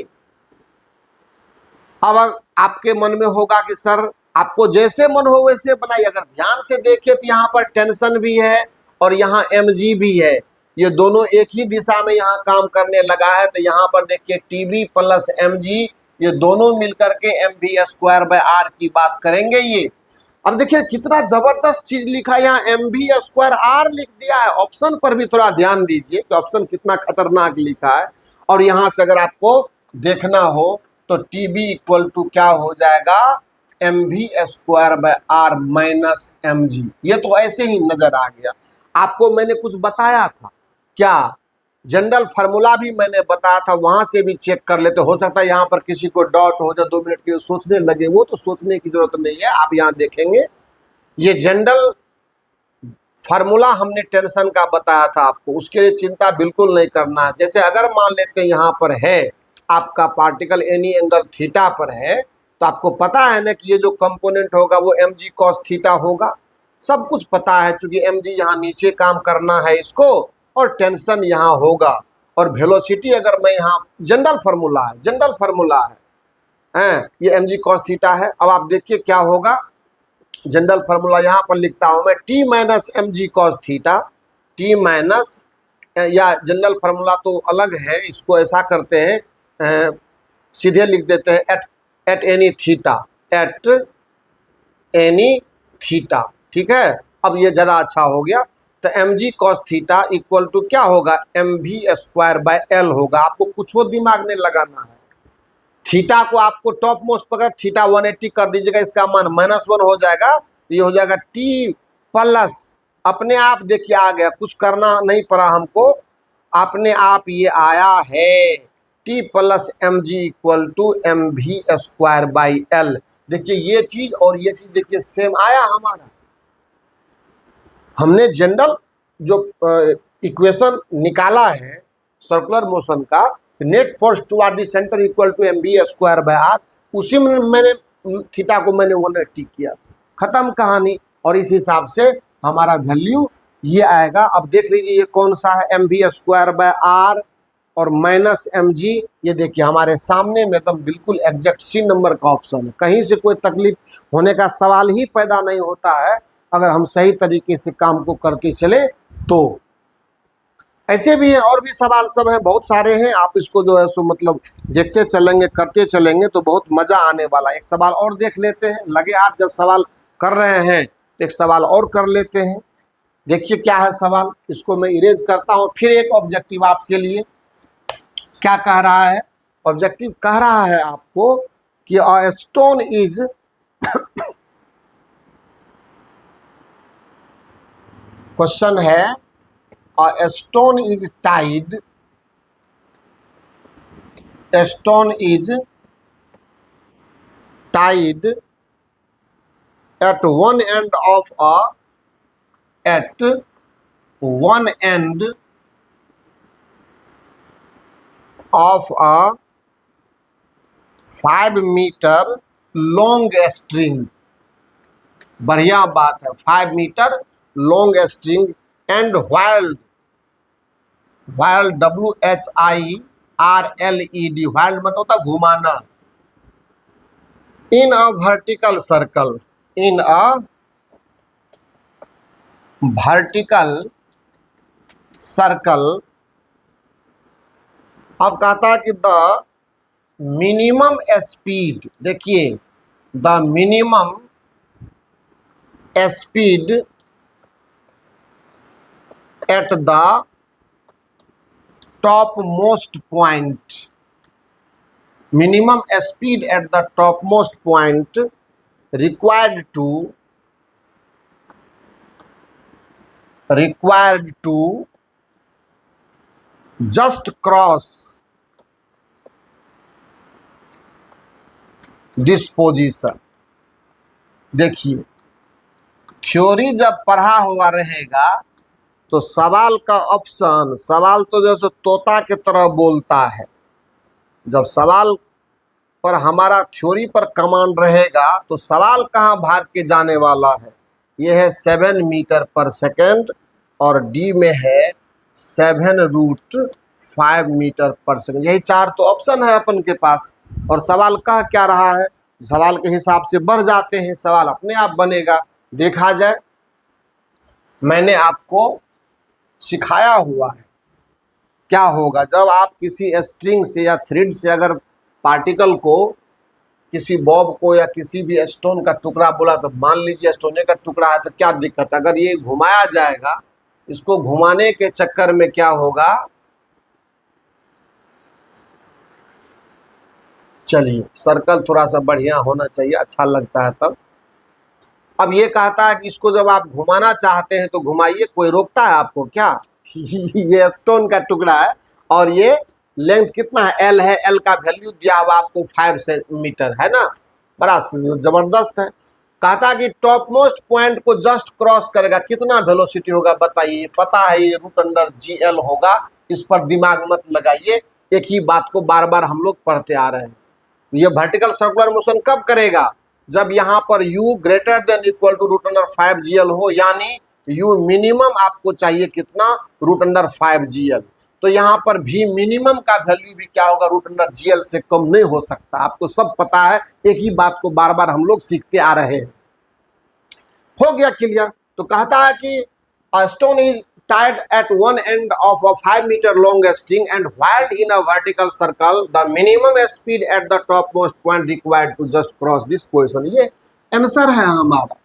S1: अब आपके मन में होगा कि सर आपको जैसे मन हो वैसे बनाइए। अगर ध्यान से देखिए तो यहाँ पर टेंशन भी है और यहाँ mg भी है, ये दोनों एक ही दिशा में यहाँ काम करने लगा है। तो यहाँ पर देखिए tb प्लस mg, ये दोनों मिलकर के mv स्क्वायर बाय आर की बात करेंगे। ये अब देखिए कितना जबरदस्त चीज लिखा है, यहाँ mv स्क्वायर आर लिख दिया है। ऑप्शन पर भी थोड़ा ध्यान दीजिए कि ऑप्शन कितना खतरनाक लिखा है। और यहाँ से अगर आपको देखना हो तो tb इक्वल टू क्या हो जाएगा, mv square by R minus mg। ये तो ऐसे ही नजर आ गया। आपको मैंने कुछ बताया था क्या, जनरल फार्मूला भी मैंने बताया था, वहां से भी चेक कर लेते। हो सकता है यहाँ पर किसी को डाउट हो जाए, 2 मिनट के लिए सोचने लगे, वो तो सोचने की जरूरत नहीं है। आप यहाँ देखेंगे ये जनरल फार्मूला हमने टेंशन का बताया था आपको, उसके लिए चिंता बिल्कुल नहीं करना है। जैसे अगर मान लेते हैं यहाँ पर है आपका पार्टिकल एनी एंगल थीटा पर है, तो आपको पता है ना कि ये जो कंपोनेंट होगा वो mg cos थीटा होगा, सब कुछ पता है। चूंकि mg यहाँ नीचे काम करना है इसको, और टेंशन यहाँ होगा, और वेलोसिटी अगर मैं यहाँ जनरल फार्मूला है ये mg cos थीटा है। अब आप देखिए क्या होगा, जनरल फार्मूला यहाँ पर लिखता हूँ मैं, t minus mg cos theta, t minus, या जनरल फार्मूला तो अलग है, इसको ऐसा करते हैं सीधे लिख देते हैं एट एनी थीटा, ठीक है। अब ये ज़्यादा अच्छा हो गया। तो mg cos theta equal to क्या होगा, mv स्क्वायर बाय एल होगा। आपको कुछ वो दिमाग में लगाना है। थीटा को आपको टॉप मोस्ट पर थीटा 180 कर दीजिएगा, इसका मान -1 हो जाएगा, ये हो जाएगा t प्लस, अपने आप देखिए आ गया, कुछ करना नहीं पड़ा हमको, अपने आप ये आया है t plus mg equal to mv square by L. देखिए ये चीज और ये चीज देखिए सेम आया हमारा। हमने जनरल जो इक्वेशन निकाला है सर्कुलर मोशन का, net force toward the centre equal to mv square by R, उसी में मैंने थीटा को मैंने 180 किया, खत्म कहानी। और इस हिसाब से हमारा वैल्यू ये आएगा। अब देख लीजिए ये कौन सा है, mv²/r और -mg। ये देखिए हमारे सामने में एकदम बिल्कुल एग्जैक्ट सी नंबर का ऑप्शन है। कहीं से कोई तकलीफ होने का सवाल ही पैदा नहीं होता है अगर हम सही तरीके से काम को करते चले तो। ऐसे भी हैं और भी सवाल सब हैं, बहुत सारे हैं। आप इसको जो है सो मतलब देखते चलेंगे, करते चलेंगे तो बहुत मज़ा आने वाला। एक सवाल और देख लेते हैं, लगे हाथ जब सवाल कर रहे हैं तो एक सवाल और कर लेते हैं। देखिए क्या है सवाल, इसको मैं इरेज करता हूँ। फिर एक ऑब्जेक्टिव आपके लिए क्या कह रहा है, ऑब्जेक्टिव कह रहा है आपको कि अ स्टोन इज क्वेश्चन है a stone is tied, a stone is tied at one end of a at one end of a 5 meter long string। बढ़िया बात है, 5 metre long string and wild WHILED wild मतलब होता घुमाना। In a vertical circle, in a vertical circle. अब कहता है कि द मिनिमम स्पीड, देखिए the minimum speed at the top most point, minimum speed at the topmost point required to just cross this position। देखिए theory जब पढ़ा हुआ रहेगा तो सवाल का ऑप्शन, सवाल तो जैसे तोता की तरह बोलता है। जब सवाल पर हमारा थ्योरी पर कमांड रहेगा तो सवाल कहाँ भाग के जाने वाला है। ये है 7 मीटर पर सेकेंड और डी में है 7√5 मीटर पर सेकेंड। यही 4 तो ऑप्शन है अपन के पास। और सवाल कह क्या रहा है, सवाल के हिसाब से बढ़ जाते हैं, सवाल अपने आप बनेगा। देखा जाए मैंने आपको सिखाया हुआ है क्या होगा जब आप किसी स्ट्रिंग से या थ्रेड से अगर पार्टिकल को, किसी बॉब को या किसी भी स्टोन का टुकड़ा बोला तो मान लीजिए स्टोने का टुकड़ा है तो क्या दिक्कत है, अगर ये घुमाया जाएगा, इसको घुमाने के चक्कर में क्या होगा, चलिए सर्कल थोड़ा सा बढ़िया होना चाहिए, अच्छा लगता है तब। अब ये कहता है कि इसको जब आप घुमाना चाहते हैं तो घुमाइए, कोई रोकता है आपको क्या? ये स्टोन का टुकड़ा है और ये लेंथ कितना है, एल है, एल का वैल्यू दिया हुआ आपको 5 सेंटीमीटर है ना, बड़ा जबरदस्त है। कहता है कि टॉप मोस्ट पॉइंट को जस्ट क्रॉस करेगा, कितना वेलोसिटी होगा बताइए, पता है ये √GL होगा, इस पर दिमाग मत लगाइए, एक ही बात को बार बार हम लोग पढ़ते आ रहे हैं। ये वर्टिकल सर्कुलर मोशन कब करेगा, जब यहाँ पर u greater than equal to √5GL हो, यानी u मिनिमम आपको चाहिए कितना, √5GL। तो यहाँ पर भी मिनिमम का वैल्यू भी क्या होगा, √GL से कम नहीं हो सकता। आपको सब पता है, एक ही बात को बार बार हम लोग सीखते आ रहे हैं। हो गया क्लियर। तो कहता है कि a stone is tied at one end of a 5 meter long string and whirled in a vertical circle, the minimum speed at the topmost point required to just cross this position। ये answer है हमारा,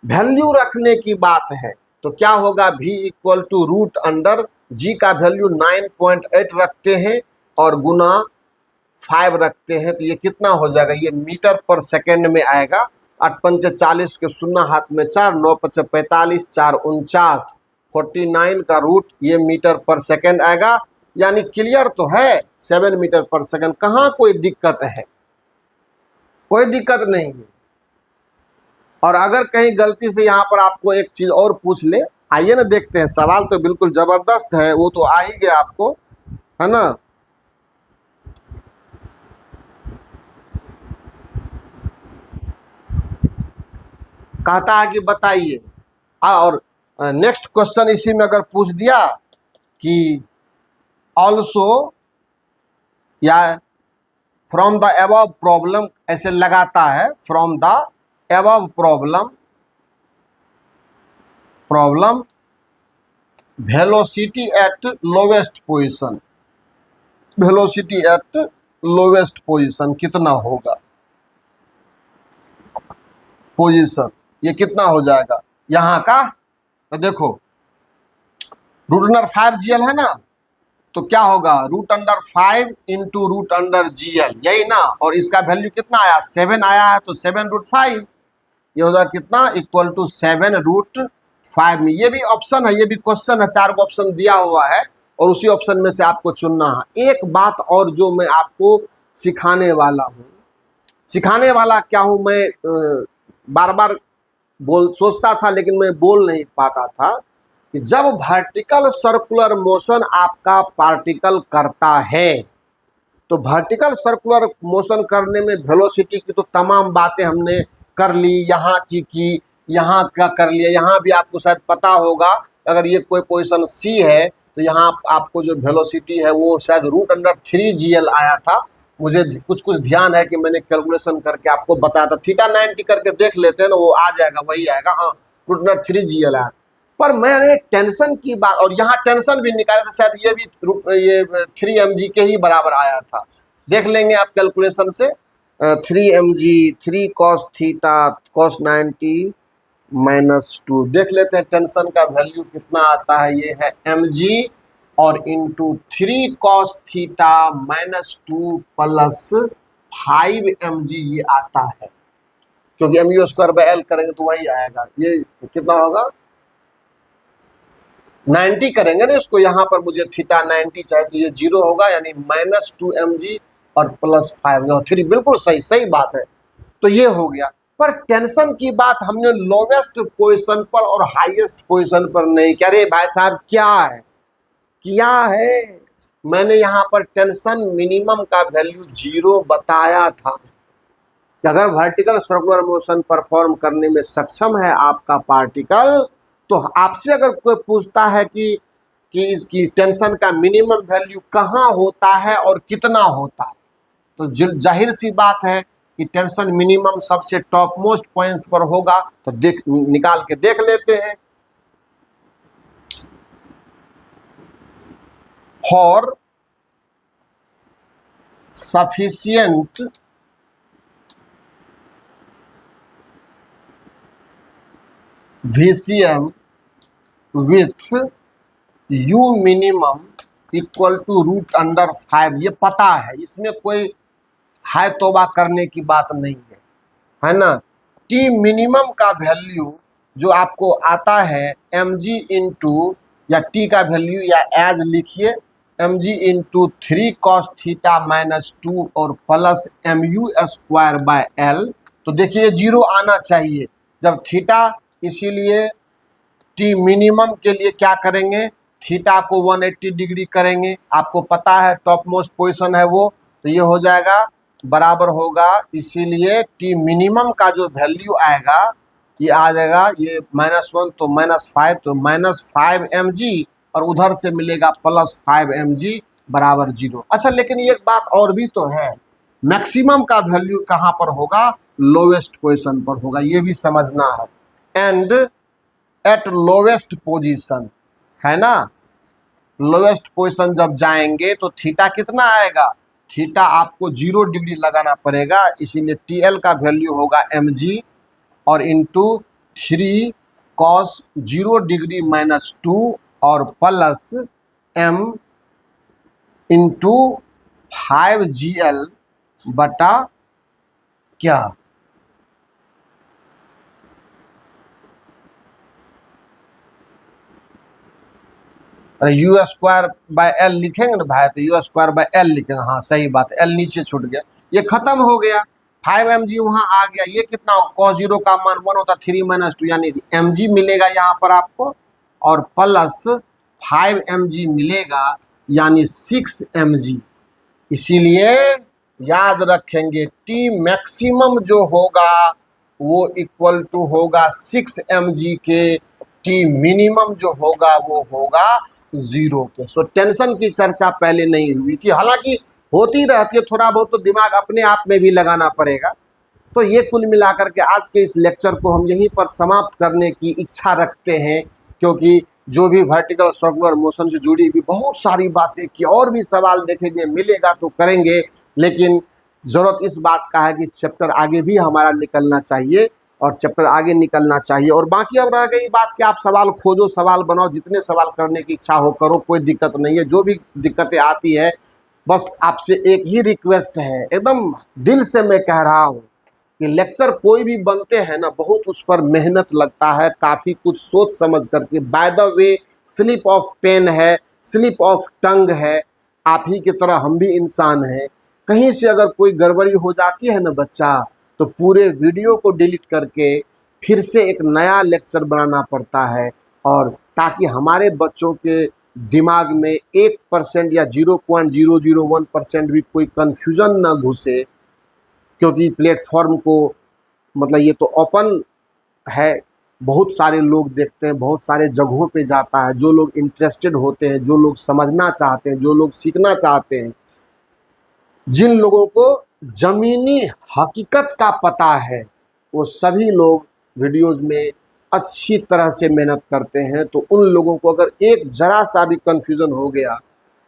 S1: value रखने की बात है। तो क्या होगा, v इक्वल टू √g का वैल्यू 9.8 रखते हैं और गुना 5 रखते हैं, तो ये कितना हो जाएगा, ये मीटर पर सेकेंड में आएगा। 8 पंचे 40 के शून्य हाथ में 4, 9 पंचे 45, 4 49, 49 का रूट ये मीटर पर सेकेंड आएगा। यानी क्लियर तो है, 7 मीटर पर सेकेंड, कहाँ कोई दिक्कत है, कोई दिक्कत नहीं है। और अगर कहीं गलती से यहाँ पर आपको एक चीज और पूछ ले, आइए ना देखते हैं, सवाल तो बिल्कुल जबरदस्त है, वो तो आ ही गया आपको, है ना। कहता है कि बताइए। और नेक्स्ट क्वेश्चन इसी में अगर पूछ दिया कि ऑल्सो या फ्रॉम द एबव प्रॉब्लम ऐसे लगाता है, from the above problem velocity at lowest position, velocity at lowest position कितना होगा, पोजीशन ये कितना हो जाएगा यहाँ का। तो देखो रूट अंडर 5 GL है ना, तो क्या होगा root under 5 into root under GL, यही ना। और इसका वैल्यू कितना आया 7 आया है, तो 7√5 ये होगा कितना इक्वल टू 7√5 में। ये भी ऑप्शन है, ये भी क्वेश्चन है, 4 को ऑप्शन दिया हुआ है और उसी ऑप्शन में से आपको चुनना है। एक बात और जो मैं आपको सिखाने वाला हूँ, सिखाने वाला क्या हूँ मैं, बार बार सोचता था लेकिन मैं बोल नहीं पाता था कि जब वर्टिकल सर्कुलर मोशन आपका पार्टिकल करता है तो वर्टिकल सर्कुलर मोशन करने में वेलोसिटी की तो तमाम बातें हमने कर ली, यहाँ की यहाँ क्या कर लिया। यहाँ भी आपको शायद पता होगा, अगर ये कोई पोजीशन C है तो यहाँ आपको जो वेलोसिटी है वो शायद √3GL आया था। मुझे कुछ ध्यान है कि मैंने कैलकुलेशन करके आपको बताया था। θ90 करके देख लेते हैं ना, वो आ जाएगा, वही आएगा। हाँ √3GL आया। पर मैंने टेंशन की बात, और यहाँ टेंशन भी निकाला था, शायद ये भी ये 3 mg के ही बराबर आया था। देख लेंगे आप कैलकुलेशन से, 3 mg 3 cos θ cos 90 -2 देख लेते हैं टेंशन का वैल्यू कितना आता है। ये है mg और इंटू 3 cos θ -2 प्लस 5 mg ये आता है, क्योंकि mu²/L करेंगे तो वही आएगा। ये कितना होगा 90 करेंगे ना इसको, यहाँ पर मुझे θ90 चाहे तो ये 0 होगा, यानी -2 mg और प्लस 5 3, बिल्कुल सही बात है। तो ये हो गया। पर टेंशन की बात हमने लोवेस्ट पोजीशन पर और हाईएस्ट पोजीशन पर नहीं किया। अरे भाई साहब क्या है मैंने यहाँ पर टेंशन मिनिमम का वैल्यू 0 बताया था कि अगर वर्टिकल सर्कुलर मोशन परफॉर्म करने में सक्षम है आपका पार्टिकल, तो आपसे अगर कोई पूछता है कि इसकी टेंशन का मिनिमम वैल्यू कहाँ होता है और कितना होता है, तो जाहिर सी बात है कि टेंशन मिनिमम सबसे टॉप मोस्ट पॉइंट पर होगा। तो निकाल के देख लेते हैं। For sufficient VCM with U minimum equal to √5, ये पता है, इसमें कोई हाय तोबा करने की बात नहीं है ना। T मिनिमम का वैल्यू जो आपको आता है mg इंटू, या T का वैल्यू या एज लिखिए mg इंटू 3 cos θ -2 और प्लस mu²/L। तो देखिए 0 आना चाहिए जब थीटा, इसीलिए T मिनिमम के लिए क्या करेंगे, थीटा को 180 डिग्री करेंगे। आपको पता है टॉप मोस्ट पोजीशन है वो, तो ये हो जाएगा बराबर होगा, इसीलिए T मिनिमम का जो वैल्यू आएगा ये आ जाएगा ये -1 तो -5, तो -5 mg और उधर से मिलेगा +5 mg बराबर 0। अच्छा लेकिन एक बात और भी तो है, मैक्सिमम का वैल्यू कहाँ पर होगा, लोवेस्ट पोजीशन पर होगा, ये भी समझना है। एंड एट लोवेस्ट पोजीशन है ना, लोवेस्ट पोजीशन जब जाएंगे तो थीटा कितना आएगा, थीटा आपको 0 डिग्री लगाना पड़ेगा, इसीलिए TL का वैल्यू होगा mg और इंटू 3 cos 0 डिग्री -2 और प्लस m इंटू 5GL बटा क्या, अरे U²/L लिखेंगे ना भाई, तो U²/L लिखेंगे। हाँ सही बात है, L नीचे छूट गया, ये खत्म हो गया। 5 mg वहाँ आ गया, ये कितना cos 0 का मान 1 होता 3 -2, यानी mg मिलेगा यहाँ पर आपको और प्लस 5 mg मिलेगा यानी 6 mg। इसीलिए याद रखेंगे T मैक्सिमम जो होगा वो इक्वल टू होगा 6 mg के टी मिनिमम जो होगा वो होगा 0 के। सो टेंशन की चर्चा पहले नहीं हुई थी, हालांकि होती रहती है, थोड़ा बहुत तो दिमाग अपने आप में भी लगाना पड़ेगा। तो ये कुल मिलाकर के आज के इस लेक्चर को हम यहीं पर समाप्त करने की इच्छा रखते हैं, क्योंकि जो भी वर्टिकल सर्कुलर मोशन से जुड़ी भी बहुत सारी बातें की, और भी सवाल देखेंगे, मिलेगा तो करेंगे, लेकिन ज़रूरत इस बात का है कि चैप्टर आगे भी हमारा निकलना चाहिए, और चैप्टर आगे निकलना चाहिए। और बाकी अब रह गई बात कि आप सवाल खोजो, सवाल बनाओ, जितने सवाल करने की इच्छा हो करो, कोई दिक्कत नहीं है। जो भी दिक्कतें आती है, बस आपसे एक ही रिक्वेस्ट है, एकदम दिल से मैं कह रहा हूँ कि लेक्चर कोई भी बनते हैं ना, बहुत उस पर मेहनत लगता है, काफ़ी कुछ सोच समझ करके। By the way, slip of pen है, स्लिप ऑफ टंग है, आप ही की तरह हम भी इंसान हैं। कहीं से अगर कोई गड़बड़ी हो जाती है ना बच्चा, तो पूरे वीडियो को डिलीट करके फिर से एक नया लेक्चर बनाना पड़ता है, और ताकि हमारे बच्चों के दिमाग में 1% या 0.001% भी कोई कन्फ्यूज़न ना घुसे, क्योंकि प्लेटफॉर्म को मतलब ये तो ओपन है, बहुत सारे लोग देखते हैं, बहुत सारे जगहों पे जाता है। जो लोग इंटरेस्टेड होते हैं, जो लोग समझना चाहते हैं, जो लोग सीखना चाहते हैं, जिन लोगों को ज़मीनी हकीकत का पता है, वो सभी लोग वीडियोस में अच्छी तरह से मेहनत करते हैं। तो उन लोगों को अगर एक ज़रा सा भी कन्फ्यूज़न हो गया,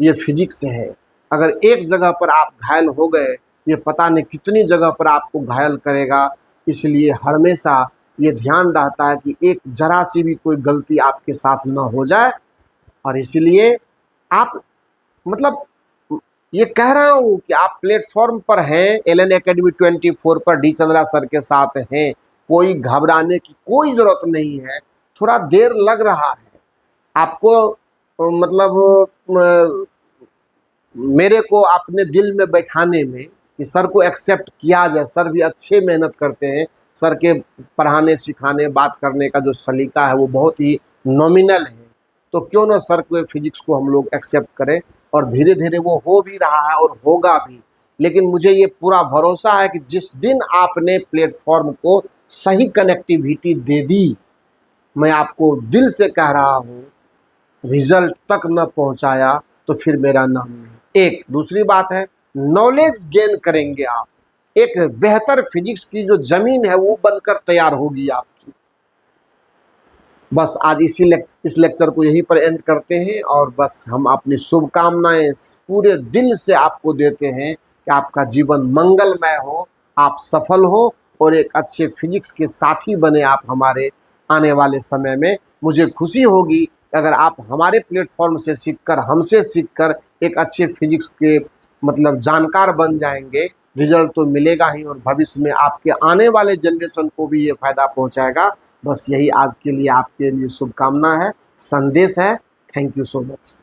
S1: ये फिजिक्स है, अगर एक जगह पर आप घायल हो गए, ये पता नहीं कितनी जगह पर आपको घायल करेगा। इसलिए हमेशा ये ध्यान रहता है कि एक ज़रा सी भी कोई गलती आपके साथ ना हो जाए। और इसलिए आप मतलब ये कह रहा हूँ कि आप प्लेटफॉर्म पर हैं, एलन एकेडमी 24 पर डी चंद्रा सर के साथ हैं, कोई घबराने की कोई ज़रूरत नहीं है। थोड़ा देर लग रहा है आपको, मतलब मेरे को अपने दिल में बैठाने में, कि सर को एक्सेप्ट किया जाए। सर भी अच्छे मेहनत करते हैं, सर के पढ़ाने सिखाने बात करने का जो सलीका है वो बहुत ही नॉमिनल है। तो क्यों ना सर को फिजिक्स को हम लोग एक्सेप्ट करें, और धीरे धीरे वो हो भी रहा है और होगा भी। लेकिन मुझे ये पूरा भरोसा है कि जिस दिन आपने प्लेटफॉर्म को सही कनेक्टिविटी दे दी, मैं आपको दिल से कह रहा हूँ, रिजल्ट तक न पहुँचाया तो फिर मेरा नाम नहीं। एक दूसरी बात है, नॉलेज गेन करेंगे आप, एक बेहतर फिजिक्स की जो ज़मीन है वो बनकर तैयार होगी आपकी। बस आज इस लेक्चर को यहीं पर एंड करते हैं, और बस हम अपनी शुभकामनाएं पूरे दिल से आपको देते हैं कि आपका जीवन मंगलमय हो, आप सफल हो, और एक अच्छे फिजिक्स के साथी बने आप हमारे आने वाले समय में। मुझे खुशी होगी अगर आप हमारे प्लेटफॉर्म से सीखकर, हमसे सीखकर एक अच्छे फिजिक्स के मतलब जानकार बन जाएंगे। रिजल्ट तो मिलेगा ही, और भविष्य में आपके आने वाले जनरेशन को भी ये फ़ायदा पहुंचाएगा। बस यही आज के लिए आपके लिए शुभकामना है, संदेश है। Thank you so much.